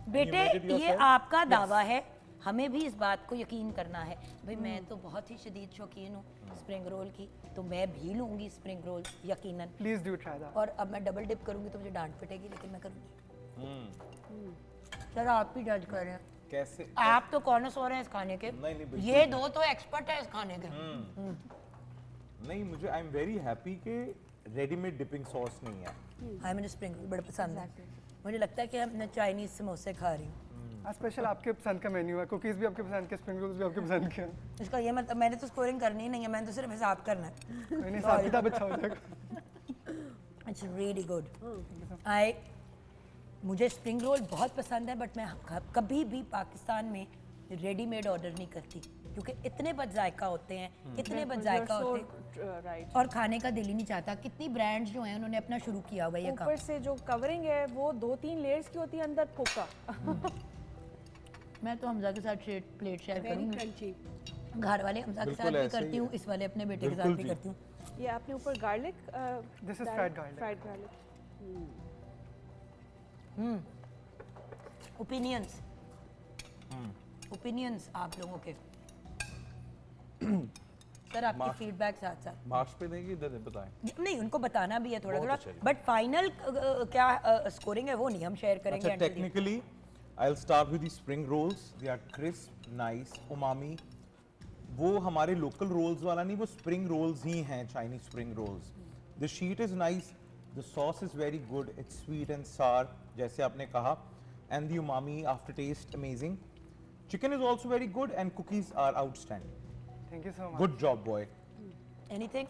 [SPEAKER 1] बेटे,
[SPEAKER 3] You made it
[SPEAKER 1] ये
[SPEAKER 3] yourself?
[SPEAKER 1] आपका दावा है, हमें भी इस बात को यकीन करना है। भाई मैं तो बहुत ही शदीद शौकीन हूँ स्प्रिंग रोल की, तो मैं भी लूँगी स्प्रिंग रोल यकीनन,
[SPEAKER 4] Please do try that.
[SPEAKER 1] और अब मैं डबल डिप करूँगी तो मुझे डांट पिटेगी, लेकिन मैं करूँगी। सर आप भी जज कर रहे हैं,
[SPEAKER 3] कैसे?
[SPEAKER 1] आप तो कॉर्नर हैं इस खाने के,
[SPEAKER 3] नहीं, बिल्कुल
[SPEAKER 1] ये दो तो एक्सपर्ट है इस खाने के।
[SPEAKER 3] नहीं, मुझे आई एम वेरी हैप्पी कि रेडीमेड डिपिंग सॉस नहीं है।
[SPEAKER 1] हाँ मुझे स्प्रिंग रोल बड़ा पसंद है। मुझे लगता है कि हम मैं चाइनीज समोसे खा रही हूँ।
[SPEAKER 4] स्पेशल आपके पसंद का मेन्यू है, कुकीज़ भी आपके पसंद के, स्प्रिंग रोल्स भी आपके पसंद के हैं।
[SPEAKER 1] इसका ये मतलब मैंने तो स्कोरिंग करनी ही नहीं है, मैंने तो सिर्फ हिसाब करना है।
[SPEAKER 4] कोई नहीं, हिसाब किताब अच्छा हो जाएगा।
[SPEAKER 1] It's really good. मुझे स्प्रिंग रोल बहुत पसंद है, बट मैं कभी भी पाकिस्तान में रेडीमेड ऑर्डर नहीं करती। क्योंकि इतने बद जायका होते हैं, इतने बद जायका होते हैं
[SPEAKER 7] राइट।
[SPEAKER 1] और खाने का दिल ही नहीं चाहता। कितनी ब्रांड्स जो हैं उन्होंने अपना शुरू किया हुआ है ये काम।
[SPEAKER 7] ऊपर से जो कवरिंग है वो 2-3 लेयर्स की होती है, अंदर फोका।
[SPEAKER 1] मैं तो हमजा के साथ प्लेट शेयर
[SPEAKER 2] वेरी
[SPEAKER 1] करूँगी,
[SPEAKER 2] क्रंची।
[SPEAKER 1] घर वाले हमजा के साथ
[SPEAKER 3] बिल्कुल
[SPEAKER 1] भी
[SPEAKER 3] ऐसे ही
[SPEAKER 1] करती हूँ,
[SPEAKER 3] है।
[SPEAKER 1] इस वाले अपने बेटे के साथ
[SPEAKER 3] बिल्कुल
[SPEAKER 1] भी
[SPEAKER 3] जी।
[SPEAKER 1] करती हूँ।
[SPEAKER 7] ये आपने ऊपर garlic,
[SPEAKER 4] This is fried garlic.
[SPEAKER 7] Fried garlic.
[SPEAKER 1] Opinions opinions आप लोगों के सर, आपकी फीडबैक साथ साथ।
[SPEAKER 8] मार्क्स पे देंगे इधर बताएं।
[SPEAKER 1] नहीं, उनको बताना भी है थोड़ा
[SPEAKER 6] बहुत
[SPEAKER 1] थोड़ा,
[SPEAKER 6] अच्छा जी।
[SPEAKER 1] बट फाइनल क्या स्कोरिंग है वो नहीं हम शेयर करेंगे।
[SPEAKER 3] अच्छा,
[SPEAKER 1] until the-
[SPEAKER 3] technically I'll start with the spring rolls. They are crisp, nice, umami. वो हमारे लोकल रोल्स वाला नहीं, वो स्प्रिंग रोल्स ही हैं, Chinese spring rolls. The sheet is nice, the sauce is very good, it's sweet and sour जैसे आपने कहा, and the umami aftertaste amazing. Chicken is also very good and cookies are outstanding.
[SPEAKER 4] Thank you so much.
[SPEAKER 3] Good job boy.
[SPEAKER 1] Anything?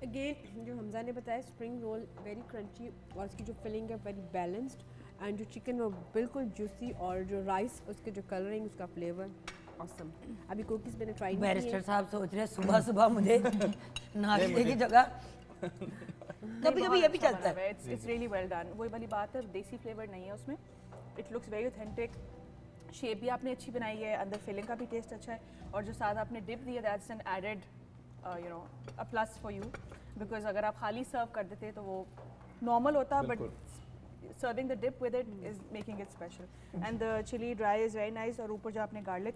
[SPEAKER 2] Again जो हमजा ने बताया, spring roll very crunchy और उसकी जो filling है वेरी बैलेंस्ड, एंड जो chicken वो बिल्कुल जूसी, और जो राइस उसके जो कलरिंग उसका फ्लेवर ऑसम। अभी कुकीज़ मैंने ट्राई नहीं की
[SPEAKER 1] बैरिस्टर
[SPEAKER 2] है।
[SPEAKER 1] साहब सोच रहे हैं सुबह सुबह मुझे नाश्ते की जगह कभी कभी ये भी चलता है।
[SPEAKER 7] It's really well done. वही वाली बात है, देसी फ्लेवर नहीं है उसमें। It looks very authentic. Shape भी आपने अच्छी बनाई है, अंदर फिलिंग का भी टेस्ट अच्छा है, और जो साथ आपने डिप दिया that's an added you know a plus for you, because अगर आप खाली सर्व कर देते तो वो नॉर्मल होता, but serving the dip with it is making it special. And the chili dry is very nice, और ऊपर जो आपने garlic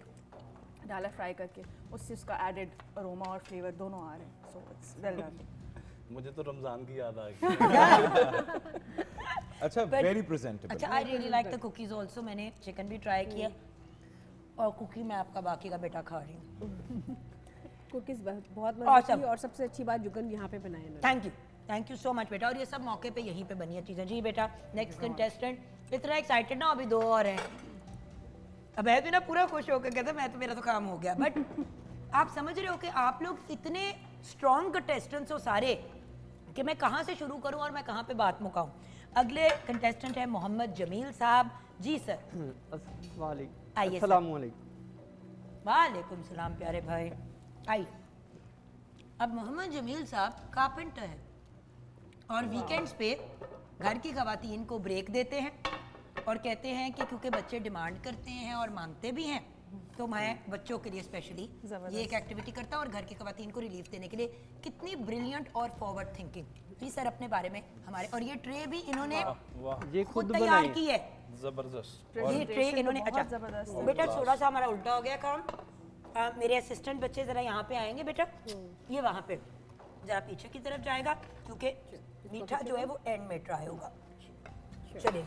[SPEAKER 7] डाला फ्राई करके, उससे उसका added aroma और flavor दोनों आ रहे हैं, so it's well done.
[SPEAKER 8] मुझे तो रमजान की याद आ गई।
[SPEAKER 3] अच्छा, वेरी प्रेजेंटेबल।
[SPEAKER 1] अच्छा, I really like the cookies also. मैंने चिकन भी ट्राई किया और कुकी मैं आपका बाकी का बेटा खा रही हूँ।
[SPEAKER 2] कुकीज़ बहुत
[SPEAKER 1] Awesome.
[SPEAKER 2] मज़े की, और सबसे अच्छी बात जुगन यहाँ पे बनाए ना।
[SPEAKER 1] थैंक यू सो मच बेटा। और ये सब मौके पे यहीं पे बनी है चीज़ें। जी बेटा, नेक्स्ट कंटेस्टेंट। इतना एक्साइटेड ना, अभी 2 और हैं। अब मैं भी ना पूरा खुश होकर कहता मैं तो, मेरा तो काम हो गया। बट आप समझ रहे हो कि आप लोग इतने स्ट्रॉन्ग कंटेस्टेंट्स हो सारे कि मैं कहाँ से शुरू करूँ और मैं कहाँ पे बात मुकाऊँ। अगले कंटेस्टेंट है मोहम्मद जमील साहब। जी सर। आइए सर।
[SPEAKER 5] अस्सलामुअलैकुम।
[SPEAKER 1] वालेकुम सलाम प्यारे भाई, आइए। अब मोहम्मद जमील साहब कारपेंटर हैं और वीकेंड्स पे घर की खवातीन को ब्रेक देते हैं और कहते हैं कि क्योंकि बच्चे डिमांड करते हैं और मांगते भी हैं, तो मैं बच्चों के लिए स्पेशली ये एक एक्टिविटी करता हूँ और घर की खवातीन को रिलीफ देने के लिए। कितनी ब्रिलियंट और फॉरवर्ड थिंकिंग। जी सर, अपने बारे में हमारे, और ये ट्रे भी इन्होंने
[SPEAKER 5] ये
[SPEAKER 1] खुद
[SPEAKER 5] खुद
[SPEAKER 1] तैयार
[SPEAKER 5] बनाई
[SPEAKER 1] की है।
[SPEAKER 8] जबरदस्त।
[SPEAKER 1] ये ट्रे इन्होंने,
[SPEAKER 7] बहुत
[SPEAKER 1] अच्छा
[SPEAKER 7] ज़बरदस्त है।
[SPEAKER 1] बेटा थोड़ा सा हमारा उल्टा हो गया काम। मेरे असिस्टेंट बच्चे ज़रा यहाँ पे आएंगे बेटा, ये वहाँ पे ज़रा पीछे की तरफ जाएगा क्योंकि मीठा जो है वो एंड में ट्राई होगा। चलिए,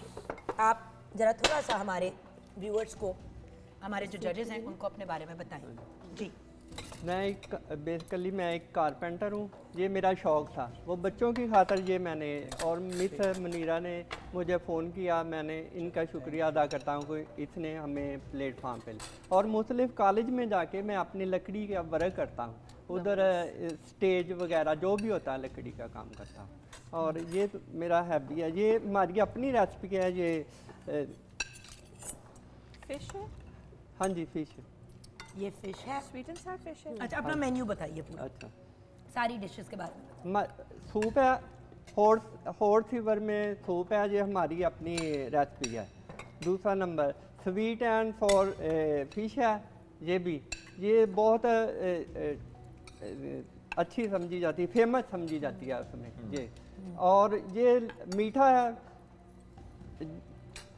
[SPEAKER 1] आप ज़रा थोड़ा सा हमारे व्यूअर्स को, हमारे जो जजेस हैं उनको अपने बारे में बताएं। जी।
[SPEAKER 5] बेसिकली मैं एक कारपेंटर हूँ। ये मेरा शौक़ था, वो बच्चों की खातर ये मैंने, और मिस मुनीरा ने मुझे फ़ोन किया, मैंने इनका शुक्रिया अदा करता हूँ कि इसने हमें प्लेटफार्म पे, और मुख्तलिफ़ कॉलेज में जाके मैं अपनी लकड़ी का वर्क करता हूँ, उधर स्टेज वगैरह जो भी होता है लकड़ी का काम करता हूँ, और ये तो मेरा हैबी है। ये हमारी अपनी रेसिपी है। ये
[SPEAKER 7] फिश है,
[SPEAKER 5] हाँ जी, फिश।
[SPEAKER 1] ये फिश है।
[SPEAKER 7] स्वीट एंड सार फिश है।
[SPEAKER 1] अच्छा, अपना मेन्यू बताइए पूरा,
[SPEAKER 5] अच्छा,
[SPEAKER 1] सारी डिशेस के बारे में।
[SPEAKER 5] सूप है, हॉट फीवर में सूप है, ये हमारी अपनी रेसिपी है। दूसरा number sweet and for fish है, ये बहुत अच्छी समझी जाती है, फेमस समझी जाती है उसमें ये। और ये मीठा है,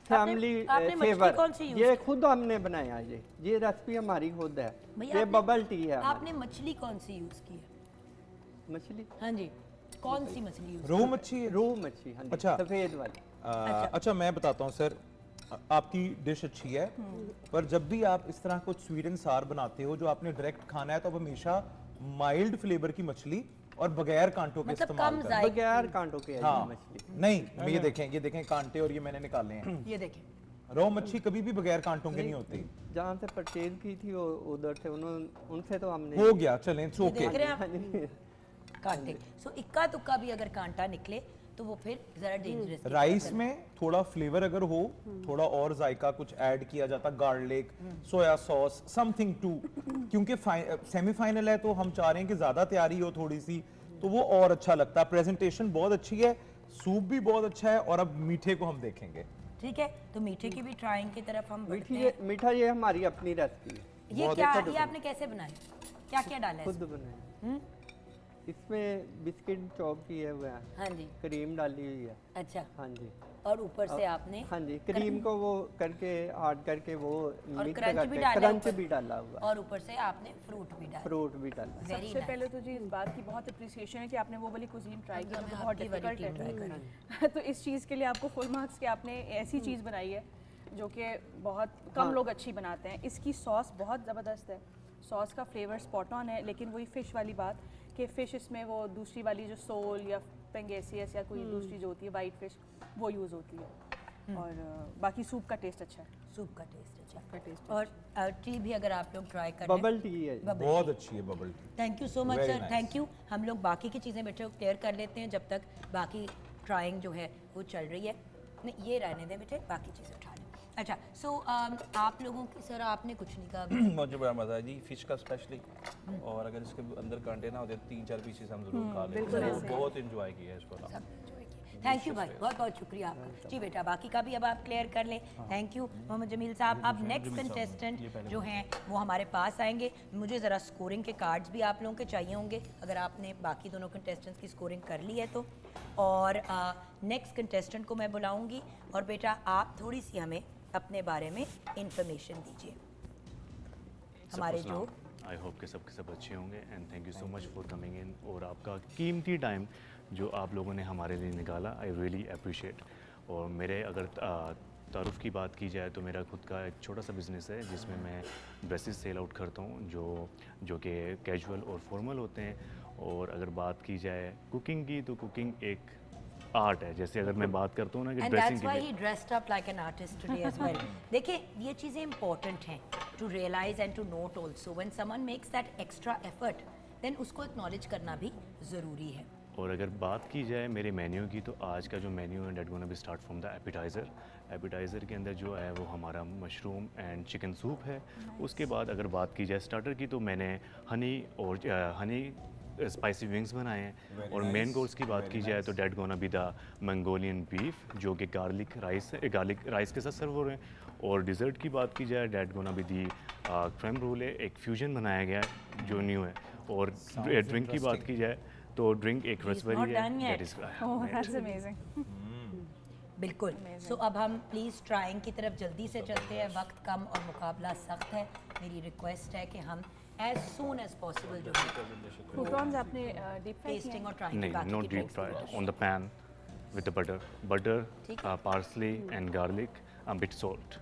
[SPEAKER 5] फैमिली
[SPEAKER 1] आपने मछली
[SPEAKER 5] फेवर,
[SPEAKER 1] कौन सी यूज़
[SPEAKER 5] ये खुद हमने बनाया। ये रेसिपी हमारी खुद है।
[SPEAKER 1] भैया,
[SPEAKER 5] ये बबल टी है।
[SPEAKER 1] आपने मछली कौन सी यूज़ की है?
[SPEAKER 5] मछली,
[SPEAKER 1] हाँ जी, कौन सी मछली यूज़?
[SPEAKER 3] रोहू मच्छी है?
[SPEAKER 5] रोहू मच्छी, हाँ जी,
[SPEAKER 3] अच्छा।
[SPEAKER 5] सफ़ेद वाली।
[SPEAKER 3] अच्छा, मैं बताता हूँ सर, आपकी डिश अच्छी है, पर जब भी आप इस तरह कुछ स्वीट एंड सार बनाते हो जो आपने डायरेक्ट खाना है, तो आप हमेशा माइल्ड फ्लेवर की मछली और बगैर कांटों के
[SPEAKER 1] मतलब
[SPEAKER 3] इस्तेमाल
[SPEAKER 1] कम
[SPEAKER 3] करें।
[SPEAKER 1] जायके।
[SPEAKER 5] बगैर कांटों के है
[SPEAKER 3] हाँ,
[SPEAKER 5] ये मछली।
[SPEAKER 3] नहीं, ये देखें कांटे, और ये मैंने निकाले हैं।
[SPEAKER 1] ये देखें,
[SPEAKER 3] रोहू मच्छी कभी भी बगैर कांटों के नहीं होती।
[SPEAKER 5] जहाँ से परचेज की थी उधर से उनसे तो हमने
[SPEAKER 3] हो गया, चलें,
[SPEAKER 1] ये
[SPEAKER 3] ओके।
[SPEAKER 1] देख रहे हैं आप? कांटे। सो इक्का तुक्का भी अगर कांटा निकले तो वो फिर ज़रा डेंजरस।
[SPEAKER 3] राइस में थोड़ा फ्लेवर अगर हो, थोड़ा और जायका कुछ ऐड किया जाता, garlic, soya sauce, something too, क्योंकि सेमीफाइनल है तो हम चाह रहे हैं कि ज्यादा तैयारी हो थोड़ी सी, तो वो और अच्छा लगता है। प्रेजेंटेशन बहुत अच्छी है, सूप भी बहुत अच्छा है, और अब मीठे को हम देखेंगे।
[SPEAKER 1] ठीक है, तो मीठे की भी ट्राइंग की तरफ हम बढ़ते हैं।
[SPEAKER 5] मीठा ये हमारी अपनी रेसिपी है,
[SPEAKER 1] ये क्या, ये आपने कैसे बनाया, क्या क्या डाला है
[SPEAKER 5] खुद
[SPEAKER 1] इसमें?
[SPEAKER 5] बनाया। इसमें बिस्किट चॉप किए हुए हैं,
[SPEAKER 1] हाँ जी,
[SPEAKER 5] क्रीम डाली हुई है।
[SPEAKER 1] अच्छा,
[SPEAKER 5] हाँ जी,
[SPEAKER 1] और ऊपर से आपने
[SPEAKER 5] हाँ जी, क्रीम को वो करके हार्ड करके वो
[SPEAKER 1] और
[SPEAKER 5] मिक्स
[SPEAKER 1] क्रंच भी
[SPEAKER 5] करके
[SPEAKER 1] डाला
[SPEAKER 5] क्रंच
[SPEAKER 1] ऊपर।
[SPEAKER 5] भी डाला हुआ है,
[SPEAKER 1] और ऊपर से आपने फ्रूट भी डाला।
[SPEAKER 5] फ्रूट भी डाला है।
[SPEAKER 1] Very
[SPEAKER 7] सबसे
[SPEAKER 1] nice.
[SPEAKER 7] पहले तो जी इस बात की बहुत अप्रिसिएशन है कि आपने वो वाली कुजीन ट्राई की,
[SPEAKER 1] हमें
[SPEAKER 7] जो बहुत
[SPEAKER 1] आपकी वाली
[SPEAKER 7] डिफिकल्ट
[SPEAKER 1] टीम try
[SPEAKER 7] है। तो इस चीज़ के लिए आपको फुल मार्क्स कि आपने ऐसी चीज़ बनाई है जो कि बहुत कम लोग अच्छी बनाते हैं। इसकी सॉस बहुत ज़बरदस्त है, सॉस का फ्लेवर स्पॉट ऑन है, लेकिन वही फ़िश वाली बात कि फ़िश इसमें वो दूसरी वाली जो सोल या पेंगेसियस या कोई दूसरी जो होती है वाइट फ़िश वो यूज़ होती है। और बाकी सूप का टेस्ट अच्छा है।
[SPEAKER 1] सूप का टेस्ट अच्छा, और टी भी अगर आप लोग ट्राई करें।
[SPEAKER 5] बबल टी है,
[SPEAKER 3] बहुत अच्छी है bubble tea.
[SPEAKER 1] Thank you so much
[SPEAKER 3] Very
[SPEAKER 1] sir,
[SPEAKER 3] nice.
[SPEAKER 1] Thank you. हम लोग बाकी की चीज़ें बेटे क्लियर कर लेते हैं जब तक बाकी ट्राइंग जो है वो चल रही है। नहीं, ये रहने दें बेटे, बाकी चीज़ें उठा लें। अच्छा, सो आप लोगों की, सर आपने कुछ नहीं कहा अभी।
[SPEAKER 9] मुझे बड़ा मज़ा है जी फिश का स्पेशली, और अगर इसके अंदर कांटे ना होते 3-4 पीसेस हम जरूर खा लेते, बहुत इंजॉय किया है इसको ना।
[SPEAKER 1] थैंक यू भाई, बहुत बहुत शुक्रिया आपका। जी बेटा, बाकी का भी अब आप क्लियर कर लें। थैंक यू मोहम्मद जमील साहब। अब नेक्स्ट कंटेस्टेंट जो हैं वो हमारे पास आएंगे। मुझे ज़रा स्कोरिंग के कार्ड्स भी आप लोगों के चाहिए होंगे, अगर आपने बाकी दोनों कंटेस्टेंट्स की स्कोरिंग कर ली है तो। और नेक्स्ट कंटेस्टेंट को मैं बुलाऊंगी, और बेटा आप थोड़ी सी हमें अपने बारे में इंफॉर्मेशन दीजिए। हमारे जो
[SPEAKER 6] आई होप के सब अच्छे होंगे, and thank you so much for coming in, और आपका कीमती टाइम जो आप लोगों ने हमारे लिए निकाला, आई रियली अप्रिशिएट। और मेरे अगर तारुफ की बात की जाए तो मेरा खुद का एक छोटा सा बिज़नेस है जिसमें मैं ड्रेसेस सेल आउट करता हूँ जो कि कैजुअल और फॉर्मल होते हैं। और अगर बात की जाए कुकिंग की, तो कुकिंग एक आर्ट है। जैसे अगर मैं बात करता हूँ ना कि
[SPEAKER 1] And
[SPEAKER 6] dressing
[SPEAKER 1] that's why he dressed up like an artist today as well. देखिए, ये चीज़ें important हैं to realize and to note also. When someone makes that extra effort, then उसको acknowledge करना भी ज़रूरी है।
[SPEAKER 6] और अगर बात की जाए मेरे मेन्यू की, तो आज का जो मेन्यू है that gonna be start from the appetiser. Appetiser के अंदर जो है वो हमारा मशरूम एंड चिकन सूप है। उसके बाद अगर बात की जाए स्टार्टर की, तो मैंने हनी स्पाइसी विंग्स बनाए हैं। और मेन कोर्स की बात की जाए तो that gonna be the Mongolian beef, जो कि गार्लिक राइस के साथ सर्व हो रहे हैं। और डिज़र्ट की बात की जाए, that gonna be the cream roll है, एक फ्यूजन बनाया गया है जो न्यू है। और ड्रिंक की बात की जाए तो ड्रिंक एक रसबेरी
[SPEAKER 1] not
[SPEAKER 6] है,
[SPEAKER 1] done yet.
[SPEAKER 6] that is
[SPEAKER 7] Oh, that's amazing.
[SPEAKER 1] बिल्कुल। सो अब हम प्लीज़ ट्राइंग की तरफ जल्दी से चलते हैं, वक्त कम और मुकाबला सख्त है। मेरी रिक्वेस्ट है कि हम एज सून एज पॉसिबल जो है
[SPEAKER 7] Croutons आपने डीप फ्राई किए
[SPEAKER 1] टेस्टिंग
[SPEAKER 7] हैं?
[SPEAKER 1] और ट्राइंग
[SPEAKER 6] नहीं,
[SPEAKER 1] बाकी
[SPEAKER 6] not
[SPEAKER 1] की
[SPEAKER 6] deep
[SPEAKER 1] drinks
[SPEAKER 6] fried,
[SPEAKER 1] की
[SPEAKER 6] on the pan with the butter,
[SPEAKER 1] ठीक
[SPEAKER 6] parsley and garlic, a bit salt,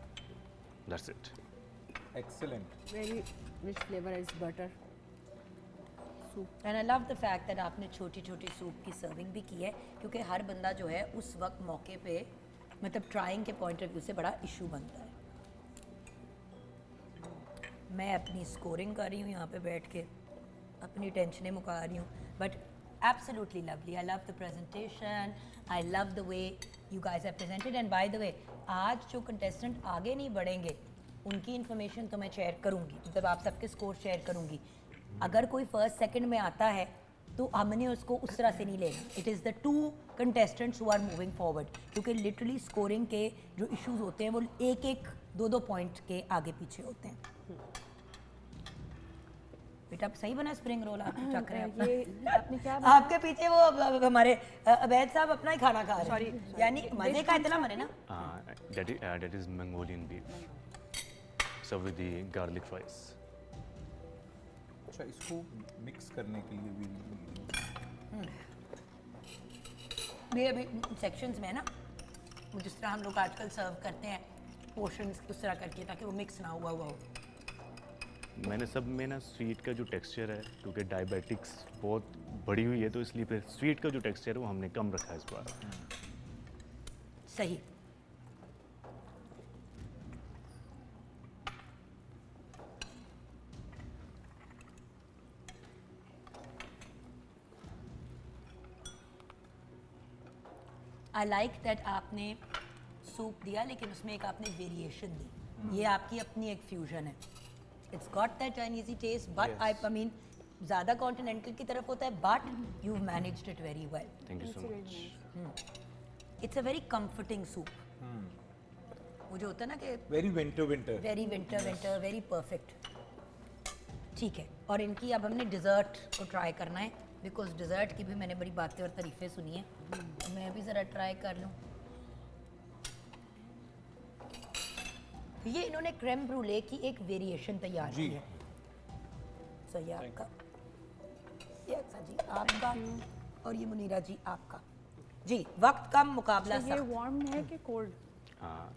[SPEAKER 6] that's it.
[SPEAKER 3] Excellent.
[SPEAKER 2] Very rich flavor is butter.
[SPEAKER 1] And I love the fact that आपने छोटी छोटी soup की serving भी की है, क्योंकि हर बंदा जो है उस वक्त मौके पे मतलब ट्राइंग के पॉइंट ऑफ व्यू से बड़ा इशू बनता है। मैं अपनी स्कोरिंग कर रही हूँ यहाँ पे बैठ के, अपनी टेंशनें मुका रही हूँ, but absolutely lovely. I love the presentation, I love the way you guys have presented. And by the way, आज जो कंटेस्टेंट आगे नहीं बढ़ेंगे उनकी इन्फॉर्मेशन तो मैं शेयर करूँगी, मतलब आप सबके स्कोर शेयर करूँगी। अगर कोई फर्स्ट सेकंड में आता है तो हमने उसको उस तरह से नहीं लेना। It is the 2 contestants who are moving forward, क्योंकि लिटरली स्कोरिंग के जो इश्यूज होते हैं वो 1-1, 2-2 पॉइंट के आगे पीछे होते हैं। बेटा सही बना स्प्रिंग रोल, आप चख रहे हैं अपना।
[SPEAKER 7] ये आपने क्या
[SPEAKER 1] आपके पीछे वो हमारे अवैध साहब अपना ही खाना खा रहे हैं, यानी मजे का इतना मरे ना।
[SPEAKER 6] That is Mongolian beef, served with the garlic rice.
[SPEAKER 3] अच्छा, इसको मिक्स करने के लिए भी
[SPEAKER 1] ये अभी सेक्शंस में है ना, जिस तरह हम लोग आजकल सर्व करते हैं पोर्शंस उस तरह करके, ताकि वो मिक्स ना हुआ हो।
[SPEAKER 6] मैंने सब में ना स्वीट का जो टेक्सचर है, क्योंकि डायबिटिक्स बहुत बढ़ी हुई है, तो इसलिए फिर स्वीट का जो टेक्सचर है वो हमने कम रखा है इस बार।
[SPEAKER 1] सही। आई लाइक दैट आपने सूप दिया लेकिन उसमें एक आपने वेरिएशन दी, ये आपकी अपनी एक फ्यूजन है। It's got that Chinesey taste but I mean ज़्यादा कॉन्टिनेंटल की तरफ होता है but you managed it very well.
[SPEAKER 6] Thank you so much.
[SPEAKER 1] It's a very comforting soup. वो जो होता है ना कि
[SPEAKER 3] very winter
[SPEAKER 1] very winter very perfect. ठीक है, और इनकी अब हमने डिज़र्ट को ट्राई करना है बिकॉज डिज़र्ट की भी मैंने बड़ी बातें और तारीफ़ें सुनी हैं, तो मैं भी ज़रा ट्राई कर लूँ। ये इन्होंने क्रेम ब्रूले की एक वेरिएशन तैयार की है। सो ये आपका, ये अच्छा जी आपका, और ये मुनीरा जी आपका। जी वक्त कम, मुकाबला
[SPEAKER 7] ये वार्म है कि कोल्ड?
[SPEAKER 6] हाँ,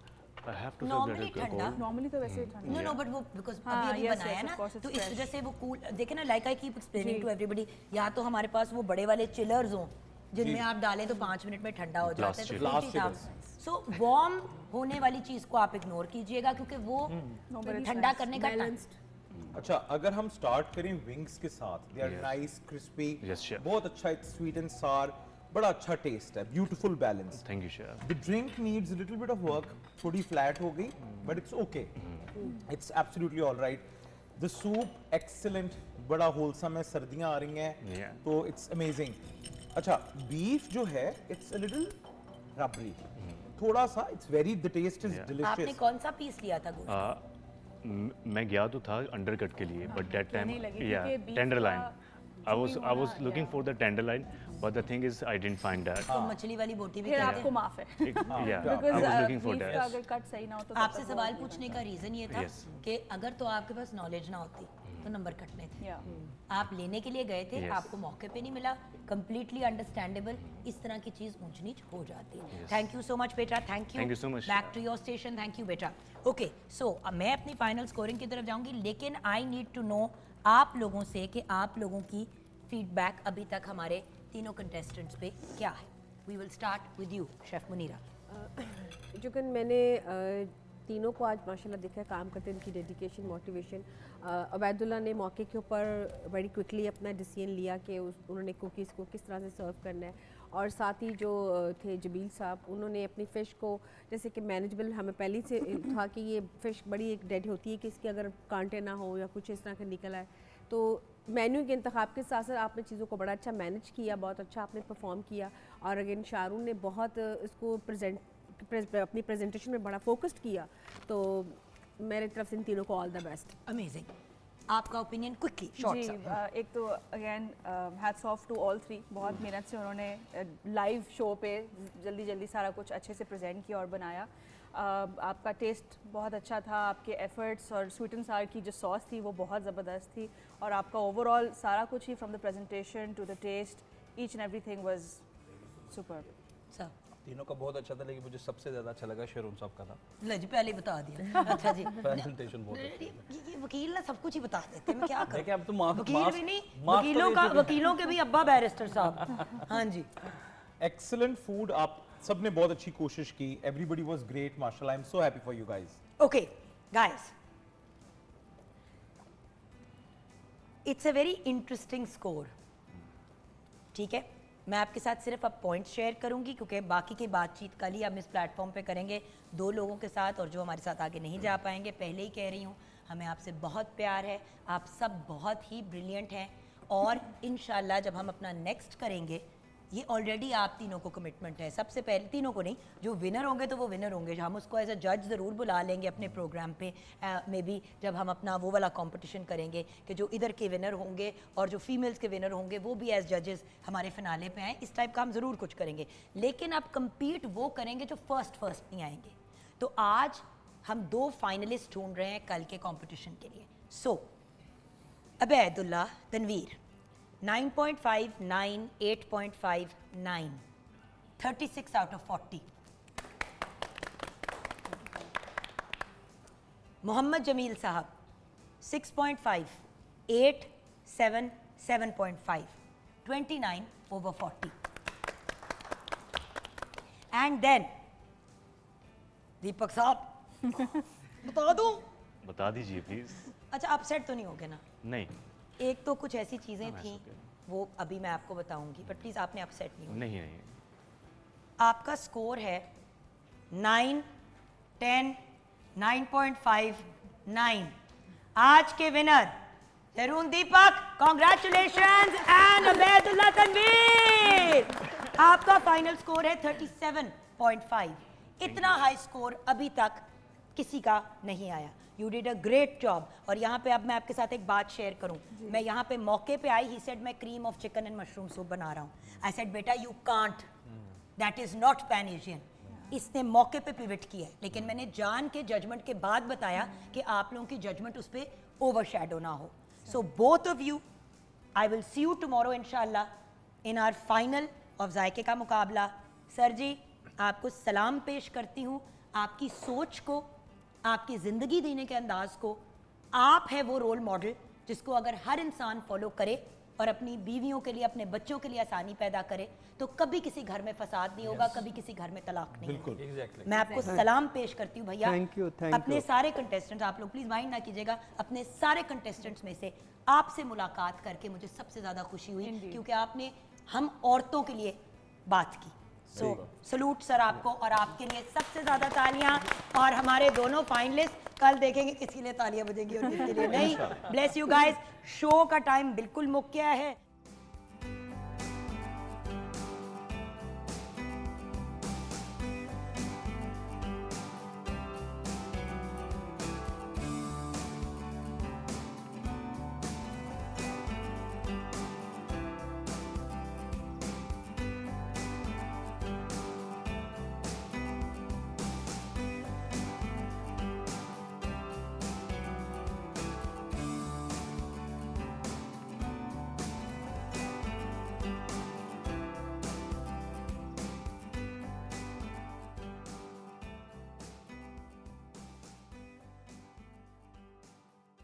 [SPEAKER 6] I have to say
[SPEAKER 1] Normally
[SPEAKER 6] that it's
[SPEAKER 1] ठंडा।
[SPEAKER 6] cold.
[SPEAKER 7] नॉर्मली तो वैसे ठंडा।
[SPEAKER 1] नो नो बट वो बिकॉज
[SPEAKER 7] हाँ,
[SPEAKER 1] अभी अभी
[SPEAKER 7] yes,
[SPEAKER 1] बनाया
[SPEAKER 7] yes,
[SPEAKER 1] ना
[SPEAKER 7] of course, it's
[SPEAKER 1] तो इस
[SPEAKER 7] fresh.
[SPEAKER 1] वजह से वो कूल देखे ना, like I keep explaining to everybody, या तो हमारे पास वो बड़े वाले चिलर्स हों जिनमें आप डालें तो 5 मिनट में ठंडा हो जाता है,
[SPEAKER 6] Blast
[SPEAKER 1] तो
[SPEAKER 3] chillers.
[SPEAKER 1] सो वार्म होने वाली चीज को आप इग्नोर कीजिएगा क्योंकि वो ठंडा करने का टाइम।
[SPEAKER 3] अच्छा, अगर हम स्टार्ट करें विंग्स के साथ, they are
[SPEAKER 6] Yes.
[SPEAKER 3] Nice crispy,
[SPEAKER 6] Yes, chef.
[SPEAKER 3] बहुत अच्छा, इट्स स्वीट एंड सार, बड़ा अच्छा टेस्ट है, beautiful balance.
[SPEAKER 6] Thank you, chef.
[SPEAKER 3] The drink needs a little bit of work, थोड़ी flat हो गई, but it's okay. It's absolutely all right. The soup excellent, बड़ा wholesome है, सर्दियाँ आ रही हैं,
[SPEAKER 6] Yeah.
[SPEAKER 3] तो it's amazing. अच्छा, beef जो है, it's a little rubbery. थोड़ा सा, it's very, the taste is
[SPEAKER 6] Yeah.
[SPEAKER 1] आपने
[SPEAKER 3] delicious.
[SPEAKER 1] कौन सा पीस लिया था गोश्त?
[SPEAKER 6] मैं गया तो था अंडरकट के लिए, बट दैट टाइम
[SPEAKER 7] नहीं लगी
[SPEAKER 6] या
[SPEAKER 7] क्योंकि beef
[SPEAKER 6] टेंडर
[SPEAKER 7] का
[SPEAKER 6] line I was looking for the tender line, but the thing is I didn't find that.
[SPEAKER 1] तो मछली वाली बोटी भी
[SPEAKER 7] फिर
[SPEAKER 1] कहते
[SPEAKER 7] आपको
[SPEAKER 1] हैं।
[SPEAKER 7] माफ है
[SPEAKER 6] Yeah,
[SPEAKER 7] because
[SPEAKER 6] I was looking for
[SPEAKER 7] beef का
[SPEAKER 6] that.
[SPEAKER 7] अगर कट सही ना हो तो
[SPEAKER 1] आपसे सवाल पूछने का रीजन ये था
[SPEAKER 6] Yes.
[SPEAKER 1] कि अगर तो आपके पास नॉलेज ना होती तो नंबर कटने थे।
[SPEAKER 7] या
[SPEAKER 1] आप लेने के लिए गए थे,
[SPEAKER 6] Yes.
[SPEAKER 1] आपको मौके पे नहीं मिला, कंप्लीटली अंडरस्टैंडेबल, इस तरह की चीज़ ऊंच नीच हो जाती है। थैंक यू सो मच बेटा, thank you.
[SPEAKER 6] Thank you so much.
[SPEAKER 1] Back to your station, thank you बेटा। ओके, सो मैं अपनी फाइनल स्कोरिंग की तरफ जाऊंगी, लेकिन आई नीड टू नो आप लोगों से कि आप लोगों की फीडबैक अभी तक हमारे तीनों कंटेस्टेंट्स पे क्या है। We will start with you chef Munira.
[SPEAKER 2] Jugan, मैंने तीनों को आज माशाल्लाह देखा है काम करते, इनकी डेडिकेशन, मोटिवेशन। अबैदुल्ला ने मौके के ऊपर बड़ी क्विकली अपना डिसीजन लिया कि उन्होंने कुकीज़ को किस तरह से सर्व करना है, और साथ ही जो थे जबील साहब, उन्होंने अपनी फ़िश को जैसे कि मैनेजेबल, हमें पहले से था कि ये फ़िश बड़ी एक डेड होती है कि इसके अगर कांटे ना हो या कुछ इस तरह का निकल आए, तो मेन्यू के इंतखाब के साथ साथ आपने चीज़ों को बड़ा अच्छा मैनेज किया, बहुत अच्छा आपने परफॉर्म किया। और अगेन शारून ने बहुत इसको अपनी प्रेजेंटेशन में बड़ा फोकस्ड किया, तो मेरे तरफ से इन तीनों को ऑल द बेस्ट।
[SPEAKER 1] अमेजिंग, आपका ओपिनियन क्विकली शॉर्ट
[SPEAKER 7] जी
[SPEAKER 1] सा।
[SPEAKER 7] एक तो again hats off to all three, बहुत मेहनत से उन्होंने लाइव शो पे जल्दी जल्दी सारा कुछ अच्छे से प्रेजेंट किया और बनाया। आपका टेस्ट बहुत अच्छा था, आपके एफर्ट्स और स्वीट एंड सार की जो सॉस थी वो बहुत ज़बरदस्त थी, और आपका ओवरऑल सारा कुछ ही from the presentation to the taste, each and everything was super.
[SPEAKER 1] Sir
[SPEAKER 8] तीनों का बहुत अच्छा था, लेकिन मुझे सबसे ज़्यादा अच्छा लगा शेरून साहब का था।
[SPEAKER 1] ले जी पहले ही बता दिया। अच्छा जी,
[SPEAKER 8] प्रेजेंटेशन बहुत अच्छा
[SPEAKER 1] ये वकील ना सब कुछ ही बता देते हैं, मैं क्या करूं?
[SPEAKER 8] देखिए, अब तो मार्क्स
[SPEAKER 1] वकील भी नहीं,
[SPEAKER 8] मार्क्स तो
[SPEAKER 1] वकीलों
[SPEAKER 8] दे
[SPEAKER 1] का,
[SPEAKER 8] चुके।
[SPEAKER 1] वकीलों के भी अब्बा बैरिस्टर साहब। हाँ जी,
[SPEAKER 3] Excellent food, आप सब ने बहुत अच्छी कोशिश की, everybody was great, माशाल्लाह, I'm so happy for you guys.
[SPEAKER 1] Okay guys, it's a very interesting score. ठीक है, मैं आपके साथ सिर्फ अब पॉइंट्स शेयर करूंगी क्योंकि बाकी की बातचीत कल ही हम इस प्लेटफॉर्म पे करेंगे 2 लोगों के साथ, और जो हमारे साथ आगे नहीं जा पाएंगे, पहले ही कह रही हूँ, हमें आपसे बहुत प्यार है, आप सब बहुत ही ब्रिलियंट हैं, और इंशाल्लाह जब हम अपना नेक्स्ट करेंगे, ये ऑलरेडी आप तीनों को कमिटमेंट है, सबसे पहले तीनों को नहीं, जो विनर होंगे तो वो विनर होंगे, हम उसको एज अ जज ज़रूर बुला लेंगे अपने प्रोग्राम पे, मे बी जब हम अपना वो वाला कंपटीशन करेंगे कि जो इधर के विनर होंगे और जो फीमेल्स के विनर होंगे वो भी एज जजेस हमारे फिनाले पे आए, इस टाइप का हम ज़रूर कुछ करेंगे। लेकिन अब कम्पीट वो करेंगे जो फर्स्ट नहीं आएंगे। तो आज हम 2 फाइनलिस्ट ढूंढ रहे हैं कल के कॉम्पिटिशन के लिए। सो अबैदुल्ला तनवीर 9.59, 8.59, 36 out of 40। मोहम्मद जमील साहब 6.5, 8, 7, 7.5, 29 over 40। एंड देन दीपक साहब बता दूं?
[SPEAKER 6] बता दीजिए प्लीज।
[SPEAKER 1] अच्छा, अपसेट तो नहीं होगे ना?
[SPEAKER 6] नहीं
[SPEAKER 1] एक तो कुछ ऐसी चीज़ें
[SPEAKER 6] हाँ,
[SPEAKER 1] थी,
[SPEAKER 6] ऐसा क्या?
[SPEAKER 1] वो अभी मैं आपको बताऊंगी, बट प्लीज़ आपने अपसेट नहीं होना।
[SPEAKER 6] नहीं नहीं
[SPEAKER 1] आपका स्कोर है 9, 10, 9.5, 9। आज के winner Tarun Deepak, congratulations and Abaidullah Tanveer. आपका फाइनल स्कोर है 37.5। इतना हाई स्कोर अभी तक किसी का नहीं आया। You did a great job. और यहाँ पे अब मैं आपके साथ एक बात शेयर करूँ। मैं यहाँ पे मौके पे आई, ही सेड मैं cream of chicken and mushroom soup बना रहा हूँ। आई सेड बेटा you can't, that is not pan Asian. इसने मौके पे पिवट किया है, लेकिन मैंने जान के जजमेंट के बाद बताया कि आप लोगों की जजमेंट उस पर ओवरशैडो ना हो। So both of you, I will see you tomorrow इंशाल्लाह इन आवर फाइनल ऑफ जायके का मुकाबला। सर जी, आपको सलाम पेश करती हूँ, आपकी सोच को, आपकी ज़िंदगी देने के अंदाज को। आप है वो रोल मॉडल जिसको अगर हर इंसान फॉलो करे और अपनी बीवियों के लिए, अपने बच्चों के लिए आसानी पैदा करे, तो कभी किसी घर में फसाद नहीं होगा, कभी किसी घर में तलाक नहीं होगा। मैं आपको सलाम पेश करती हूँ भैया।
[SPEAKER 5] Thank you.
[SPEAKER 1] अपने सारे कंटेस्टेंट्स, आप लोग प्लीज़ माइंड ना कीजिएगा, अपने सारे कंटेस्टेंट्स में से आपसे मुलाकात करके मुझे सबसे ज़्यादा खुशी हुई, क्योंकि आपने हम औरतों के लिए बात की। सो सलूट सर आपको, और आपके लिए सबसे ज़्यादा तालियां। और हमारे दोनों फाइनलिस्ट, कल देखेंगे किसके लिए तालियां बजेंगी और किसके लिए नहीं। Bless you guys. शो का टाइम बिल्कुल मुक गया है।